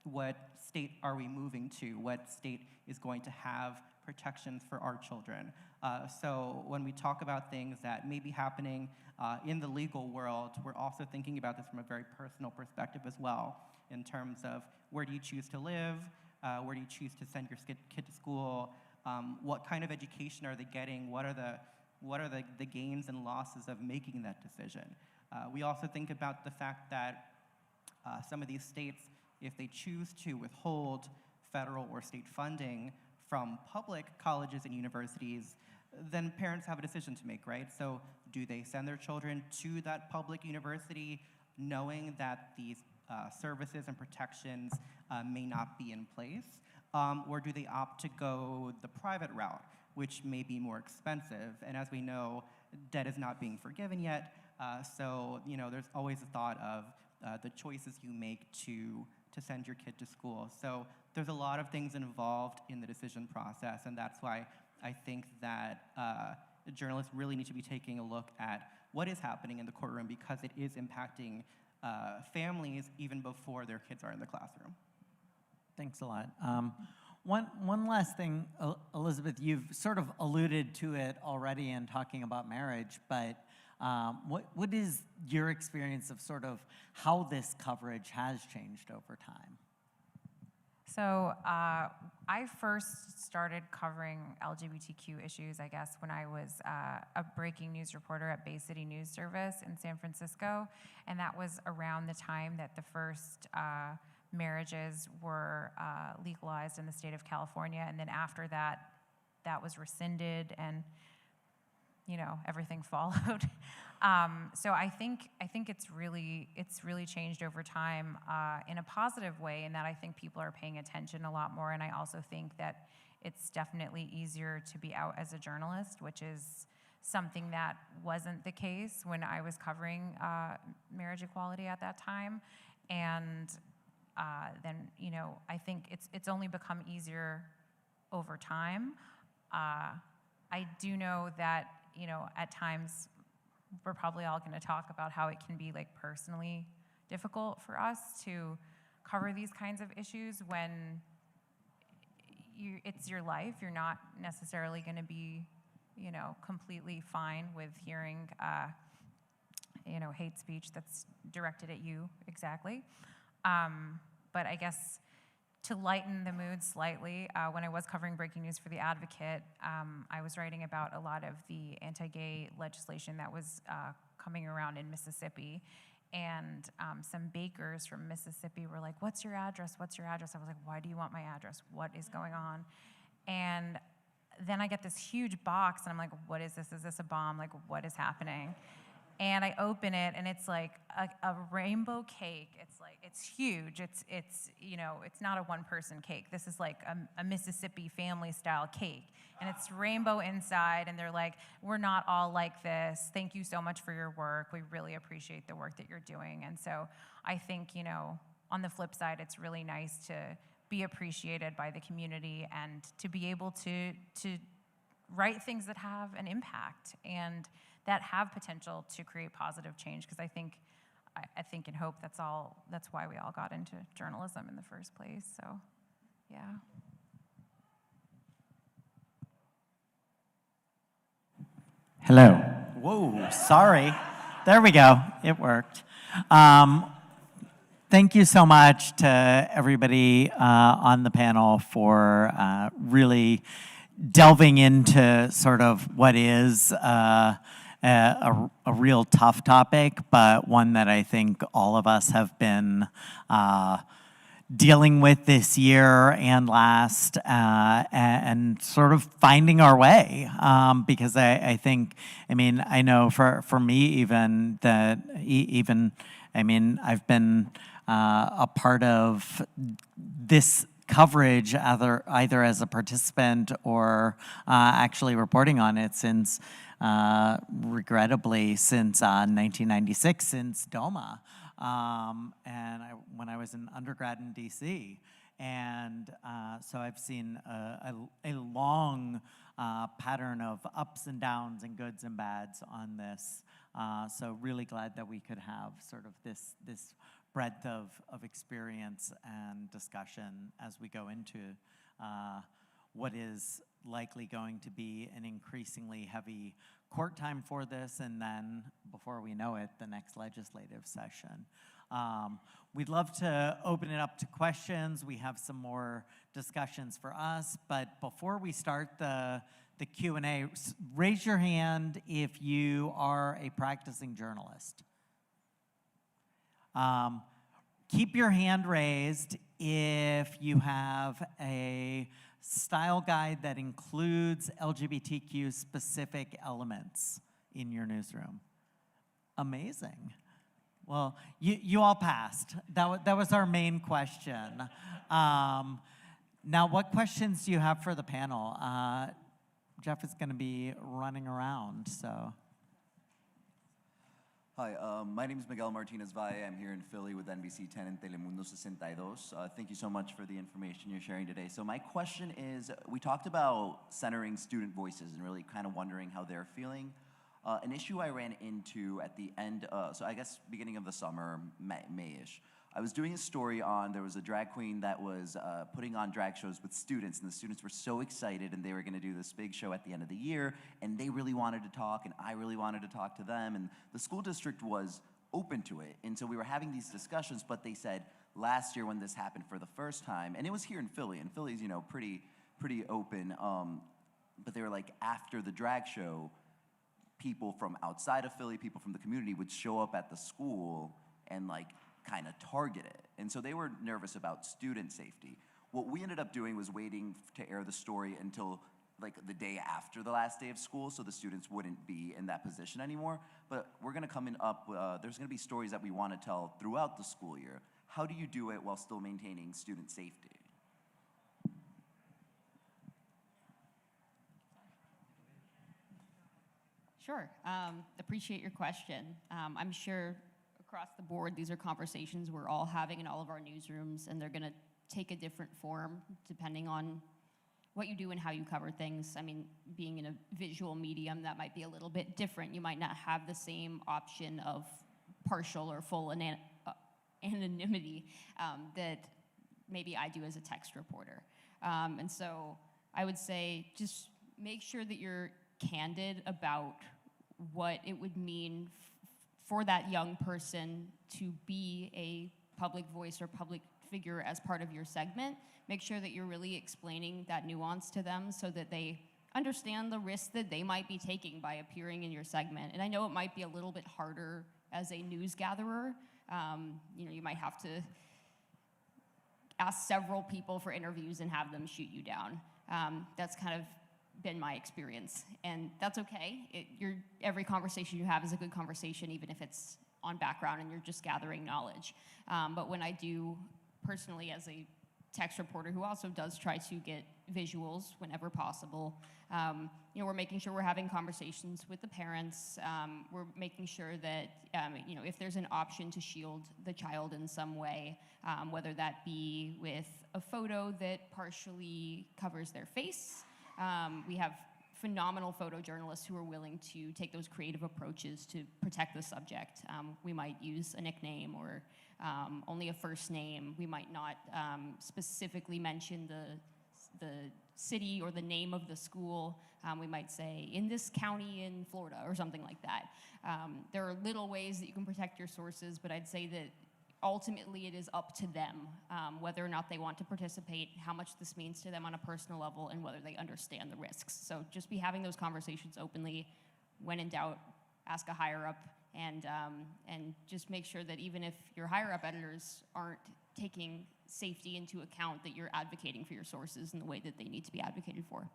What state are we moving to? What state is going to have protections for our children? So when we talk about things that may be happening in the legal world, we're also thinking about this from a very personal perspective as well, in terms of where do you choose to live, where do you choose to send your kid to school, what kind of education are they getting, what are the gains and losses of making that decision. We also think about the fact that some of these states, if they choose to withhold federal or state funding from public colleges and universities, then parents have a decision to make, right? So do they send their children to that public university knowing that these services and protections may not be in place? Or do they opt to go the private route, which may be more expensive? And as we know, debt is not being forgiven yet. So there's always a thought of the choices you make to send your kid to school. So there's a lot of things involved in the decision process, and that's why I think that journalists really need to be taking a look at what is happening in the courtroom, because it is impacting families even before their kids are in the classroom. Thanks a lot. One last thing, Elizabeth, you've sort of alluded to it already in talking about marriage, but what is your experience of sort of how this coverage has changed over time? So I first started covering LGBTQ issues, I guess, when I was a breaking news reporter at Bay City News Service in San Francisco, and that was around the time that the first marriages were legalized in the state of California, and then after that, that was rescinded, and everything followed. So I think it's really changed over time in a positive way, in that I think people are paying attention a lot more, and I also think that it's definitely easier to be out as a journalist, which is something that wasn't the case when I was covering marriage equality at that time. And then I think it's only become easier over time. I do know that at times we're probably all going to talk about how it can be personally difficult for us to cover these kinds of issues when it's your life. You're not necessarily going to be completely fine with hearing hate speech that's directed at you exactly. But I guess to lighten the mood slightly, when I was covering breaking news for The Advocate, I was writing about a lot of the anti-gay legislation that was coming around in Mississippi. And some bakers from Mississippi were like, "What's your address? What's your address?" I was like, "Why do you want my address? What is going on?" And then I get this huge box, and I'm like, "What is this? Is this a bomb? What is happening?" And I open it, and it's like a rainbow cake. It's huge. It's not a one-person cake. This is like a Mississippi family-style cake, and it's rainbow inside. And they're like, "We're not all like this. Thank you so much for your work. We really appreciate the work that you're doing." And so I think on the flip side, it's really nice to be appreciated by the community and to be able to write things that have an impact and that have potential to create positive change, because I think and hope that's why we all got into journalism in the first place. So, yeah. Hello. Whoa, sorry. There we go. It worked. Thank you so much to everybody on the panel for really delving into sort of what is a real tough topic, but one that I think all of us have been dealing with this year and last, and sort of finding our way. Because I think, I mean, I know for me even that I mean, I've been a part of this coverage either as a participant or actually reporting on it since, regrettably, since 1996, since DOMA. And when I was an undergrad in DC. And so I've seen a long pattern of ups and downs and goods and bads on this. So really glad that we could have sort of this breadth of experience and discussion as we go into what is likely going to be an increasingly heavy court time for this, and then, before we know it, the next legislative session. We'd love to open it up to questions. We have some more discussions for us, but before we start the Q&A, raise your hand if you are a practicing journalist. Keep your hand raised if you have a style guide that includes LGBTQ specific elements in your newsroom. Amazing. Well, you all passed. That was our main question. Now, what questions do you have for the panel? Jeff is going to be running around, so. Hi, my name is Miguel Martinez Valle. I'm here in Philly with NBC 10 and Telemundo 62. Thank you so much for the information you're sharing today. So my question is, we talked about centering student voices and really kind of wondering how they're feeling. An issue I ran into at the end, so I guess beginning of the summer, May-ish, I was doing a story on, there was a drag queen that was putting on drag shows with students, and the students were so excited, and they were gonna do this big show at the end of the year, and they really wanted to talk, and I really wanted to talk to them, and the school district was open to it. And so we were having these discussions, but they said last year when this happened for the first time, and it was here in Philly, and Philly's, you know, pretty open, but they were like, after the drag show, people from outside of Philly, people from the community would show up at the school and like kind of target it. And so they were nervous about student safety. What we ended up doing was waiting to air the story until like the day after the last day of school, so the students wouldn't be in that position anymore. But we're gonna come in up, there's gonna be stories that we wanna tell throughout the school year. How do you do it while still maintaining student safety? Sure. Appreciate your question. I'm sure across the board, these are conversations we're all having in all of our newsrooms, and they're going to take a different form depending on what you do and how you cover things. I mean, being in a visual medium, that might be a little bit different. You might not have the same option of partial or full anonymity that maybe I do as a text reporter. And so I would say just make sure that you're candid about what it would mean for that young person to be a public voice or public figure as part of your segment. Make sure that you're really explaining that nuance to them so that they understand the risks that they might be taking by appearing in your segment. And I know it might be a little bit harder as a news gatherer. You know, you might have to ask several people for interviews and have them shoot you down. That's kind of been my experience, and that's okay. Every conversation you have is a good conversation, even if it's on background and you're just gathering knowledge. But when I do, personally, as a text reporter who also does try to get visuals whenever possible, you know, we're making sure we're having conversations with the parents. We're making sure that, you know, if there's an option to shield the child in some way, whether that be with a photo that partially covers their face. We have phenomenal photojournalists who are willing to take those creative approaches to protect the subject. We might use a nickname or only a first name. We might not specifically mention the city or the name of the school. We might say, in this county in Florida or something like that. There are little ways that you can protect your sources, but I'd say that ultimately it is up to them whether or not they want to participate, how much this means to them on a personal level, and whether they understand the risks. So just be having those conversations openly. When in doubt, ask a higher up, and just make sure that even if your higher up editors aren't taking safety into account, that you're advocating for your sources in the way that they need to be advocated for.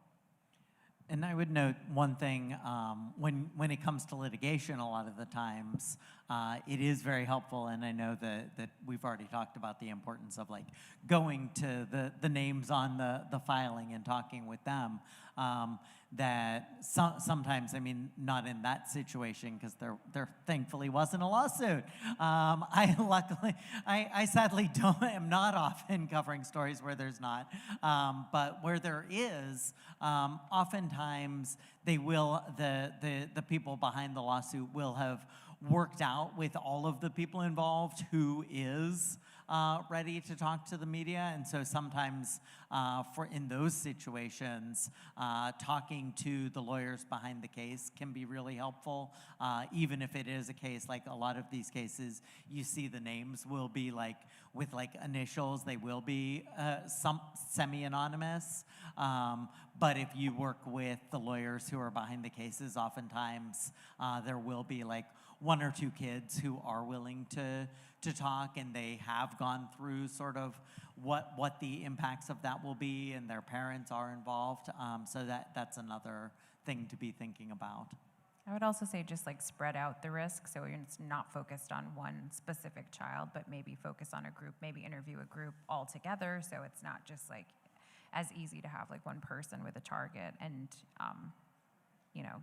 And I would note one thing, when it comes to litigation, a lot of the times, it is very helpful, and I know that we've already talked about the importance of like going to the names on the filing and talking with them. That sometimes, I mean, not in that situation, because there thankfully wasn't a lawsuit. I sadly am not often covering stories where there's not, but where there is, oftentimes they will, the people behind the lawsuit will have worked out with all of the people involved who is ready to talk to the media. And so sometimes in those situations, talking to the lawyers behind the case can be really helpful. Even if it is a case, like a lot of these cases, you see the names will be like, with like initials, they will be some semi-anonymous. But if you work with the lawyers who are behind the cases, oftentimes there will be like one or two kids who are willing to talk, and they have gone through sort of what the impacts of that will be, and their parents are involved. So that's another thing to be thinking about. I would also say just like spread out the risk, so it's not focused on one specific child, but maybe focus on a group, maybe interview a group all together, so it's not just like as easy to have like one person with a target and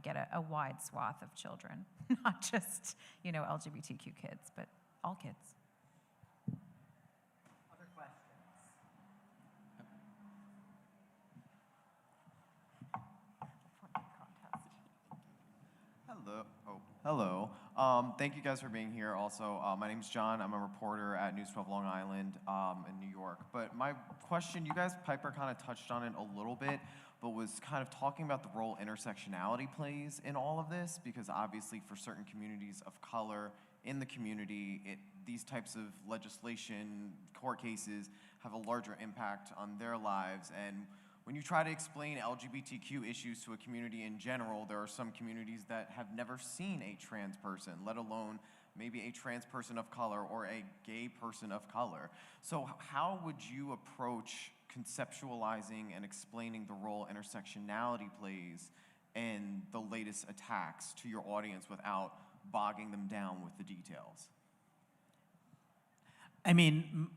get a wide swath of children, not just LGBTQ kids, but all kids. Other questions? Hello. Oh, hello. Thank you guys for being here. Also, my name's John. I'm a reporter at News 12 Long Island in New York. But my question, you guys, Piper kind of touched on it a little bit, but was kind of talking about the role intersectionality plays in all of this, because obviously for certain communities of color in the community, these types of legislation, court cases, have a larger impact on their lives. And when you try to explain LGBTQ issues to a community in general, there are some communities that have never seen a trans person, let alone maybe a trans person of color or a gay person of color. So how would you approach conceptualizing and explaining the role intersectionality plays in the latest attacks to your audience without bogging them down with the details? I mean,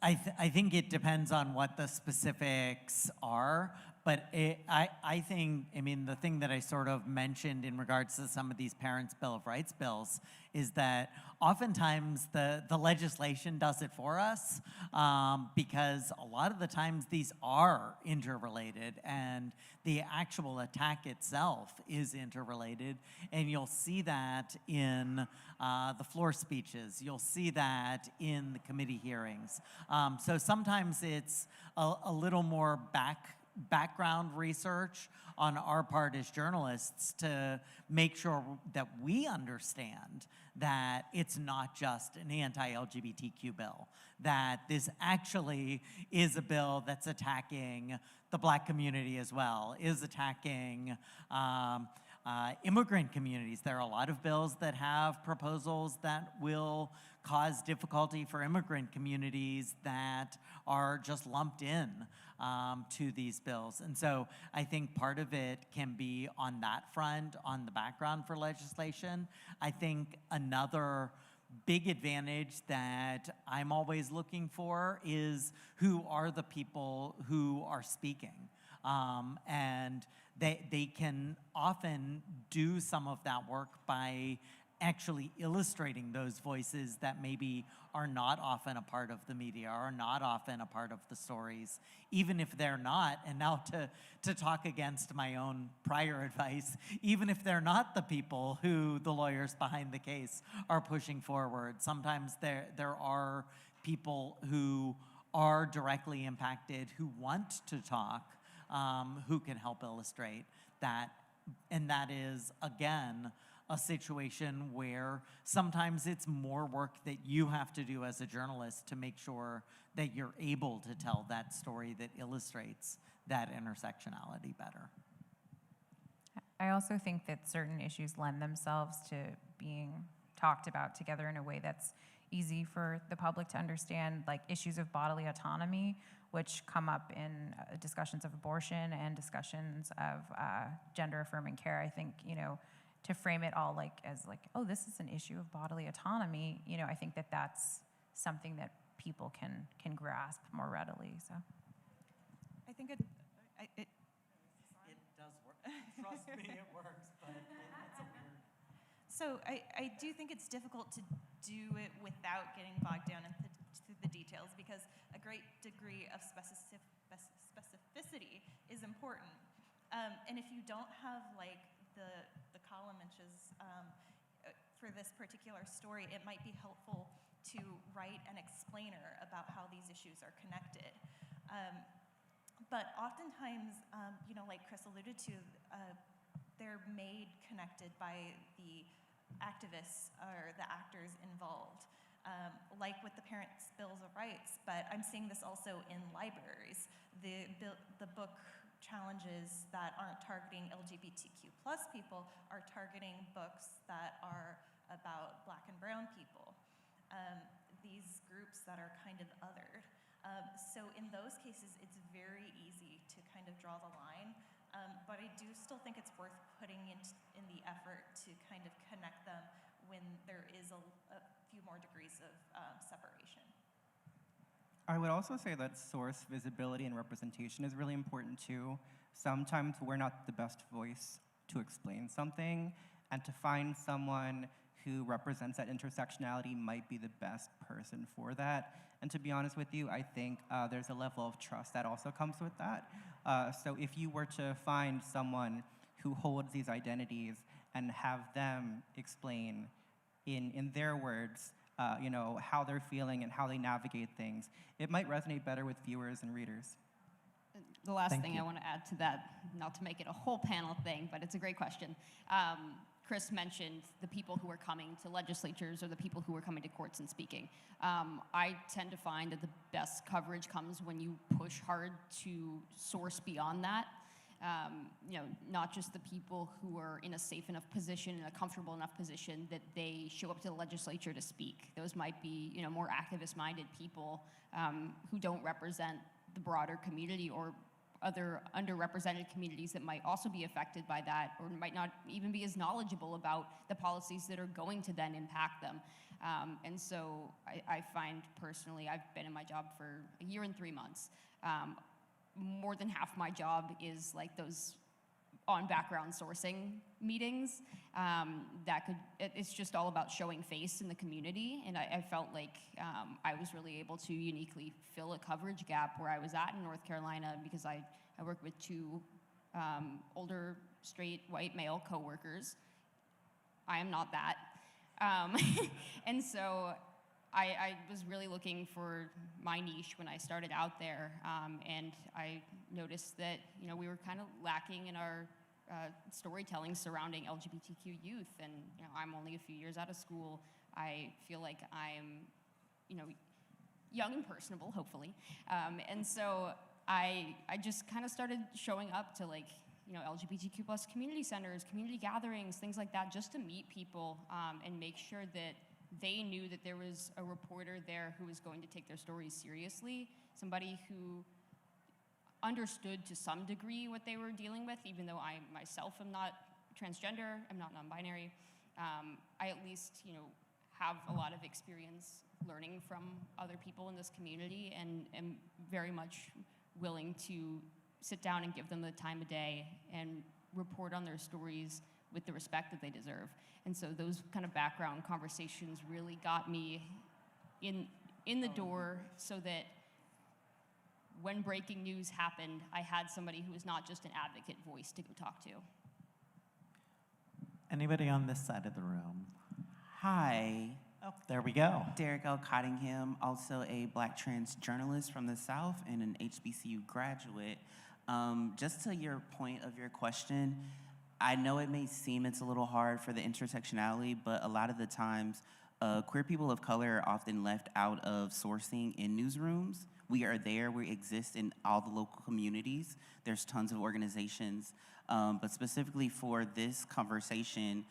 I think it depends on what the specifics are, but I think, the thing that I sort of mentioned in regards to some of these Parents' Bill of Rights bills is that oftentimes the legislation does it for us, because a lot of the times these are interrelated, and the actual attack itself is interrelated, and you'll see that in the floor speeches. You'll see that in the committee hearings. So sometimes it's a little more background research on our part as journalists to make sure that we understand that it's not just an anti-LGBTQ bill, that this actually is a bill that's attacking the Black community as well, is attacking immigrant communities. There are a lot of bills that have proposals that will cause difficulty for immigrant communities that are just lumped in to these bills. And so I think part of it can be on that front, on the background for legislation. I think another big advantage that I'm always looking for is who are the people who are speaking. And they can often do some of that work by actually illustrating those voices that maybe are not often a part of the media, are not often a part of the stories, even if they're not. And now to talk against my own prior advice, even if they're not the people who the lawyers behind the case are pushing forward, sometimes there are people who are directly impacted who want to talk, who can help illustrate that. And that is, again, a situation where sometimes it's more work that you have to do as a journalist to make sure that you're able to tell that story that illustrates that intersectionality better. I also think that certain issues lend themselves to being talked about together in a way that's easy for the public to understand, like issues of bodily autonomy, which come up in discussions of abortion and discussions of gender-affirming care. I think, to frame it all like as like, oh, this is an issue of bodily autonomy, I think that that's something that people can grasp more readily. So I think It does work. Trust me, it works, but it's a weird. So I do think it's difficult to do it without getting bogged down into the details, because a great degree of specificity is important. And if you don't have like the column inches for this particular story, it might be helpful to write an explainer about how these issues are connected. But oftentimes, like Chris alluded to, they're made connected by the activists or the actors involved, like with the Parents' Bills of Rights. But I'm seeing this also in libraries. The book challenges that aren't targeting LGBTQ plus people are targeting books that are about Black and brown people. These groups that are kind of othered. So in those cases, it's very easy to kind of draw the line, but I do still think it's worth putting in the effort to kind of connect them when there is a few more degrees of separation. I would also say that source visibility and representation is really important too. Sometimes we're not the best voice to explain something, and to find someone who represents that intersectionality might be the best person for that. And to be honest with you, I think there's a level of trust that also comes with that. So if you were to find someone who holds these identities and have them explain in their words, how they're feeling and how they navigate things, it might resonate better with viewers and readers. The last Thank thing you. I want to add to that, not to make it a whole panel thing, but it's a great question. Chris mentioned the people who are coming to legislatures or the people who are coming to courts and speaking. I tend to find that the best coverage comes when you push hard to source beyond that. Not just the people who are in a safe enough position, in a comfortable enough position that they show up to the legislature to speak. Those might be, more activist-minded people who don't represent the broader community or other underrepresented communities that might also be affected by that, or might not even be as knowledgeable about the policies that are going to then impact them. And so I find personally, I've been in my job for a year and 3 months. More than half my job is like those on background sourcing meetings. It's just all about showing face in the community. And I felt like I was really able to uniquely fill a coverage gap where I was at in North Carolina, because I work with 2 older, straight, white male coworkers. I am not that. And so I was really looking for my niche when I started out there, and I noticed that we were kind of lacking in our storytelling surrounding LGBTQ youth, and I'm only a few years out of school. I feel like I'm young and personable, hopefully, and so I just kind of started showing up to LGBTQ plus community centers, community gatherings, things like that, just to meet people and make sure that they knew that there was a reporter there who was going to take their stories seriously, somebody who understood to some degree what they were dealing with, even though I myself am not transgender, I'm not non-binary. I at least, have a lot of experience learning from other people in this community, and am very much willing to sit down and give them the time of day and report on their stories with the respect that they deserve. And so those kind of background conversations really got me in the door, so that when breaking news happened, I had somebody who was not just an advocate voice to go talk to. Anybody on this side of the room? Hi, Oh, there we go. Derek L. Cottingham, also a Black trans journalist from the South and an HBCU graduate. Just to your point of your question, I know it may seem it's a little hard for the intersectionality, but a lot of the times, queer people of color are often left out of sourcing in newsrooms. We are there, we exist in all the local communities. There's tons of organizations, but specifically for this conversation,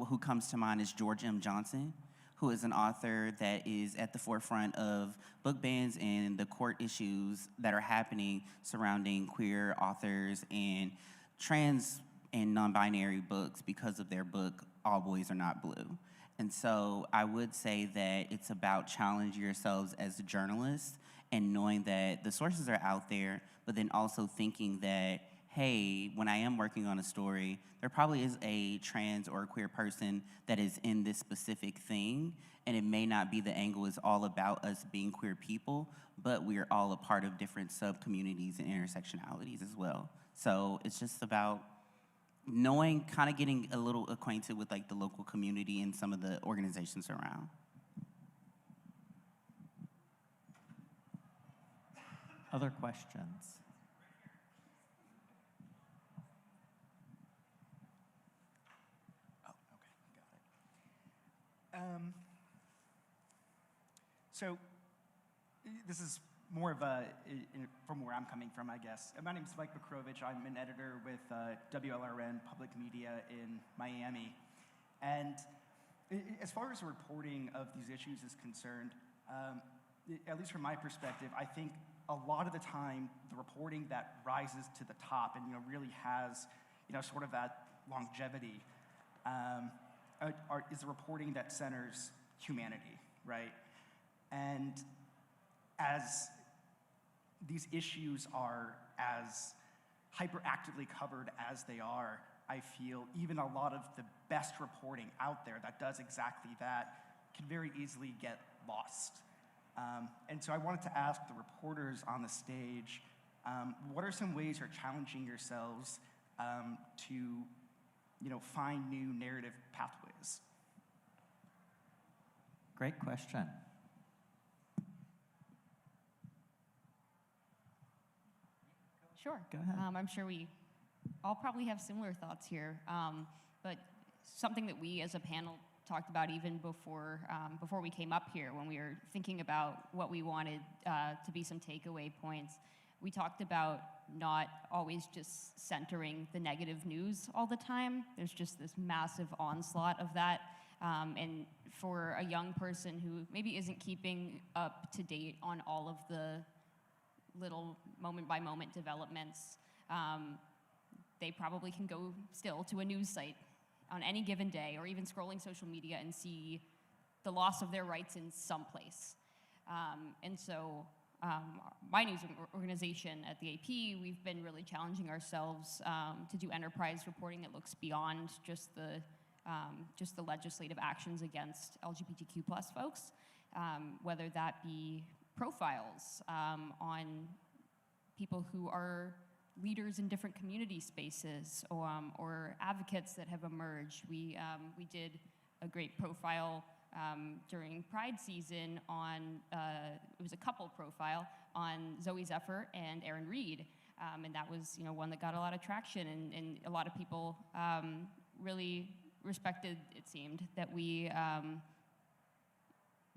who comes to mind is George M. Johnson, who is an author that is at the forefront of book bans and the court issues that are happening surrounding queer authors and trans and non-binary books because of their book, All Boys Are Not Blue. And so I would say that it's about challenging yourselves as a journalist and knowing that the sources are out there, but then also thinking that, hey, when I am working on a story, there probably is a trans or a queer person that is in this specific thing, and it may not be the angle is all about us being queer people, but we are all a part of different sub-communities and intersectionalities as well. So it's just about knowing, kind of getting a little acquainted with like the local community and some of the organizations around. Other questions? So this is more of a, from where I'm coming from, I guess. My name is Mike Makrovich. I'm an editor with WLRN Public Media in Miami. And as far as the reporting of these issues is concerned, at least from my perspective, I think a lot of the time the reporting that rises to the top and really has sort of that longevity is the reporting that centers humanity, right? And as these issues are as hyperactively covered as they are, I feel even a lot of the best reporting out there that does exactly that can very easily get lost. And so I wanted to ask the reporters on the stage, what are some ways you're challenging yourselves to find new narrative pathways? Great question. Sure. Go ahead. I'm sure we all probably have similar thoughts here, but something that we as a panel talked about even before we came up here, when we were thinking about what we wanted to be some takeaway points, we talked about not always just centering the negative news all the time. There's just this massive onslaught of that. And for a young person who maybe isn't keeping up to date on all of the little moment-by-moment developments, they probably can go still to a news site on any given day, or even scrolling social media and see the loss of their rights in some place. And so my news organization at the AP, we've been really challenging ourselves to do enterprise reporting that looks beyond just the legislative actions against LGBTQ plus folks, whether that be profiles on people who are leaders in different community spaces, or advocates that have emerged. We did a great profile during Pride season on, it was a couple profile on Zoe Zephyr and Aaron Reed, and that was one that got a lot of traction, and a lot of people really respected, it seemed, that we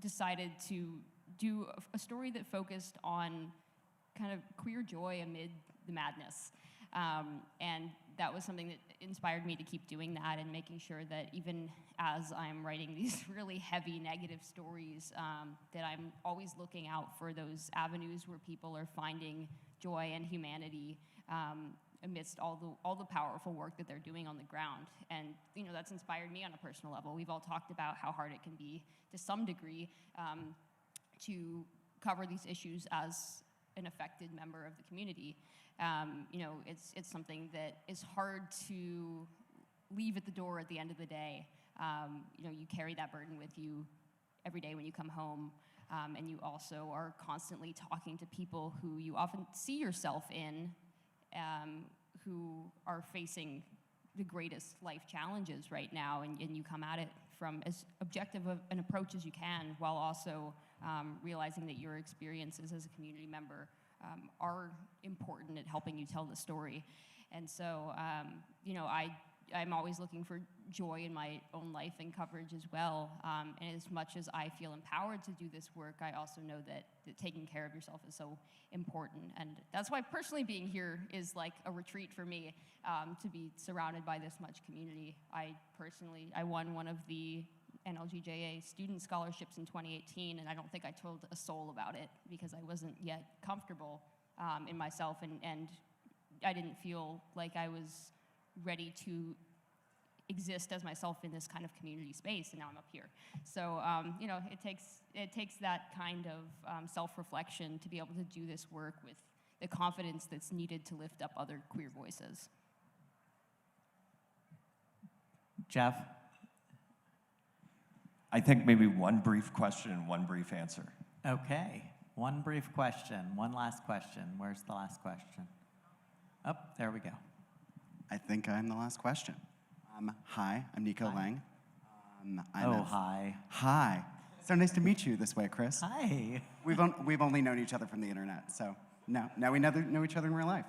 decided to do a story that focused on kind of queer joy amid the madness. And that was something that inspired me to keep doing that, and making sure that even as I'm writing these really heavy negative stories, that I'm always looking out for those avenues where people are finding joy and humanity amidst all the powerful work that they're doing on the ground. And that's inspired me on a personal level. We've all talked about how hard it can be to some degree to cover these issues as an affected member of the community. It's something that is hard to leave at the door at the end of the day. You carry that burden with you every day when you come home, and you also are constantly talking to people who you often see yourself in, who are facing the greatest life challenges right now, and you come at it from as objective of an approach as you can, while also realizing that your experiences as a community member are important at helping you tell the story. And so, I'm always looking for joy in my own life and coverage as well. And as much as I feel empowered to do this work, I also know that taking care of yourself is so important. And that's why personally being here is like a retreat for me, to be surrounded by this much community. I won one of the NLGJA student scholarships in 2018, and I don't think I told a soul about it because I wasn't yet comfortable in myself, and I didn't feel like I was ready to exist as myself in this kind of community space, and now I'm up here. So, you know, it takes that kind of self-reflection to be able to do this work with the confidence that's needed to lift up other queer voices. Jeff? I think maybe one brief question and one brief answer. Okay, one brief question, one last question. Where's the last question? Oh, there we go. I think I'm the last question. Hi, I'm Nico Hi. Lang. Hi. Hi. So nice to meet you this way, Chris. Hi. We've only known each other from the internet, so now we know each other in real life.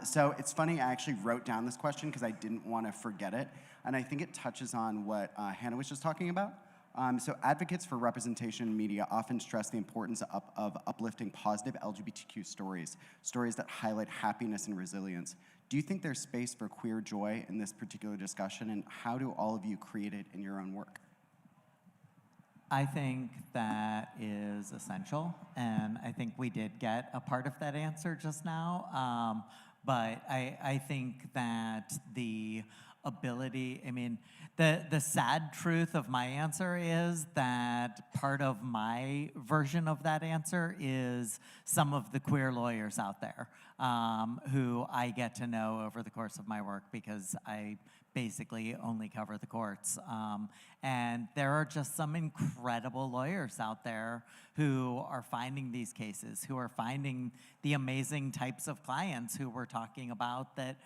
So it's funny, I actually wrote down this question because I didn't want to forget it, and I think it touches on what Hannah was just talking about. So advocates for representation in media often stress the importance of uplifting positive LGBTQ stories that highlight happiness and resilience. Do you think there's space for queer joy in this particular discussion, and how do all of you create it in your own work? I think that is essential, and I think we did get a part of that answer just now. But I think that the ability, I mean, the sad truth of my answer is that part of my version of that answer is some of the queer lawyers out there who I get to know over the course of my work because I basically only cover the courts. And there are just some incredible lawyers out there who are finding these cases, who are finding the amazing types of clients who we're talking about that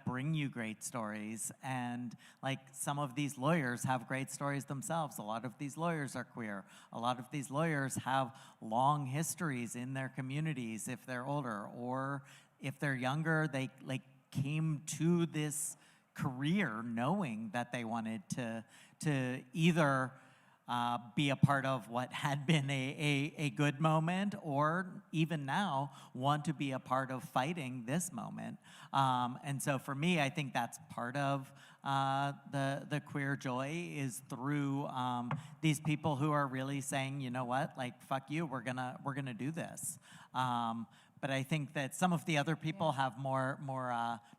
bring you great stories. And like some of these lawyers have great stories themselves. A lot of these lawyers are queer. A lot of these lawyers have long histories in their communities if they're older, or if they're younger, they like came to this career knowing that they wanted to either be a part of what had been a good moment, or even now want to be a part of fighting this moment. And so for me, I think that's part of the queer joy is through these people who are really saying, you know what, like fuck you, we're gonna do this. But I think that some of the other people have more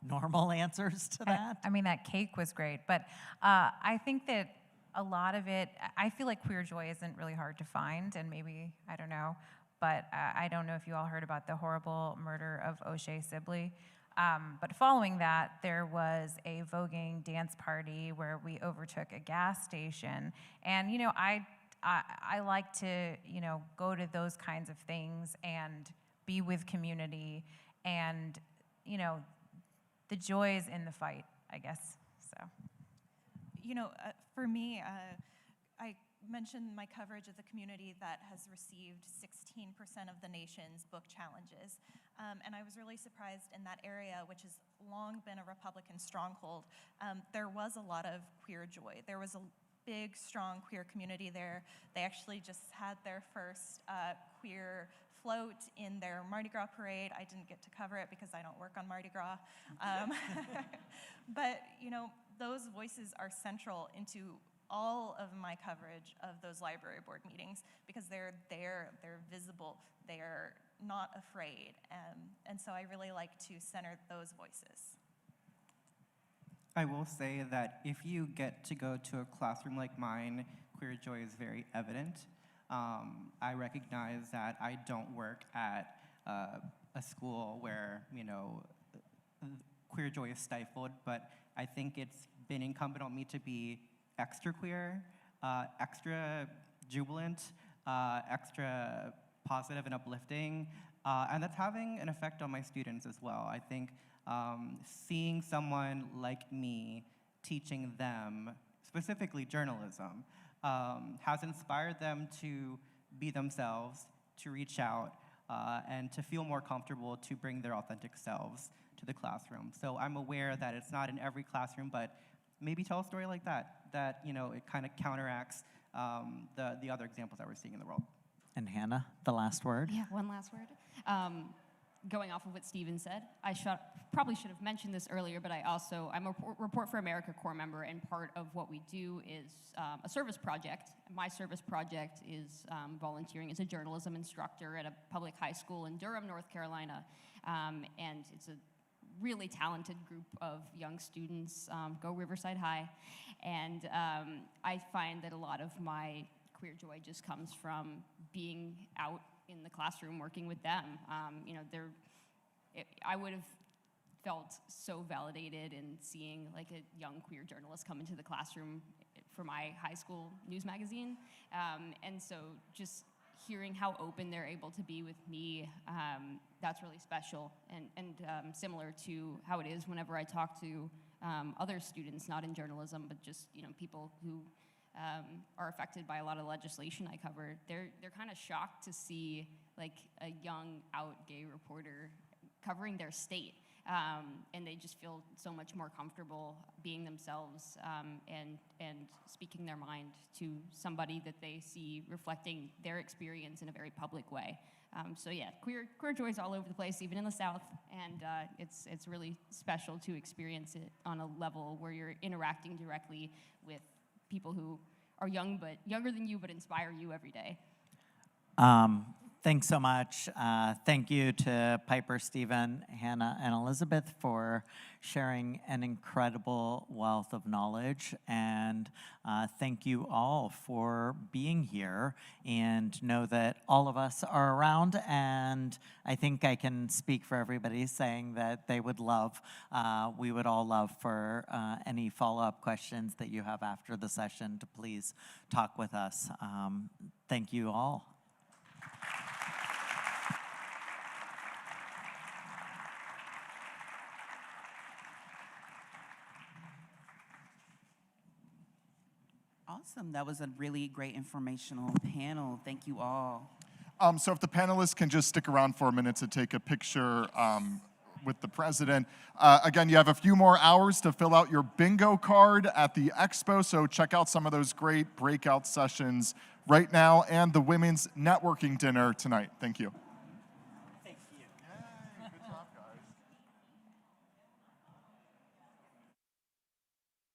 normal answers to that. I mean, that cake was great, but I think that a lot of it, I feel like queer joy isn't really hard to find, and maybe, I don't know, but I don't know if you all heard about the horrible murder of O'Shea Sibley. But following that, there was a voguing dance party where we overtook a gas station, and you know, I like to, you know, go to those kinds of things and be with community, and you know, the joy is in the fight, I guess. So, you know, for me, I mentioned my coverage of the community that has received 16% of the nation's book challenges, and I was really surprised in that area, which has long been a Republican stronghold. There was a lot of queer joy. There was a big, strong queer community there. They actually just had their first queer float in their Mardi Gras parade. I didn't get to cover it because I don't work on Mardi Gras. But, you know, those voices are central into all of my coverage of those library board meetings because they're there, they're visible, they're not afraid. And so I really like to center those voices. I will say that if you get to go to a classroom like mine, queer joy is very evident. I recognize that I don't work at a school where, you know, queer joy is stifled, but I think it's been incumbent on me to be extra queer, extra jubilant, extra positive and uplifting, and that's having an effect on my students as well. I think seeing someone like me teaching them, specifically journalism, has inspired them to be themselves, to reach out, and to feel more comfortable to bring their authentic selves to the classroom. So I'm aware that it's not in every classroom, but maybe tell a story like that, you know, it kind of counteracts the other examples that we're seeing in the world. And Hannah, the last word. Yeah, one last word. going off of what Steven said, probably should have mentioned this earlier, but I'm a Report for America Corps member, and part of what we do is a service project. My service project is volunteering as a journalism instructor at a public high school in Durham, North Carolina, and it's a really talented group of young students. Go Riverside High, and I find that a lot of my queer joy just comes from being out in the classroom working with them. I would have felt so validated in seeing like a young queer journalist come into the classroom for my high school news magazine. And so just hearing how open they're able to be with me, that's really special, and similar to how it is whenever I talk to other students, not in journalism, but just people who are affected by a lot of legislation I cover. They're kind of shocked to see like a young out gay reporter covering their state, and they just feel so much more comfortable being themselves and speaking their mind to somebody that they see reflecting their experience in a very public way. So yeah, queer joy's all over the place, even in the South, and it's really special to experience it on a level where you're interacting directly with people who are younger than you, but inspire you every day. Thanks so much. Thank you to Piper, Stephen, Hannah, and Elizabeth for sharing an incredible wealth of knowledge. And thank you all for being here. And know that all of us are around. And I think I can speak for everybody saying that they would love, we would all love for any follow-up questions that you have after the session to please talk with us. Thank you all. Awesome. That was a really great informational panel. Thank you all. So if the panelists can just stick around for a minute to take a picture with the president. Again, you have a few more hours to fill out your bingo card at the expo, so check out some of those great breakout sessions right now and the women's networking dinner tonight. Thank you.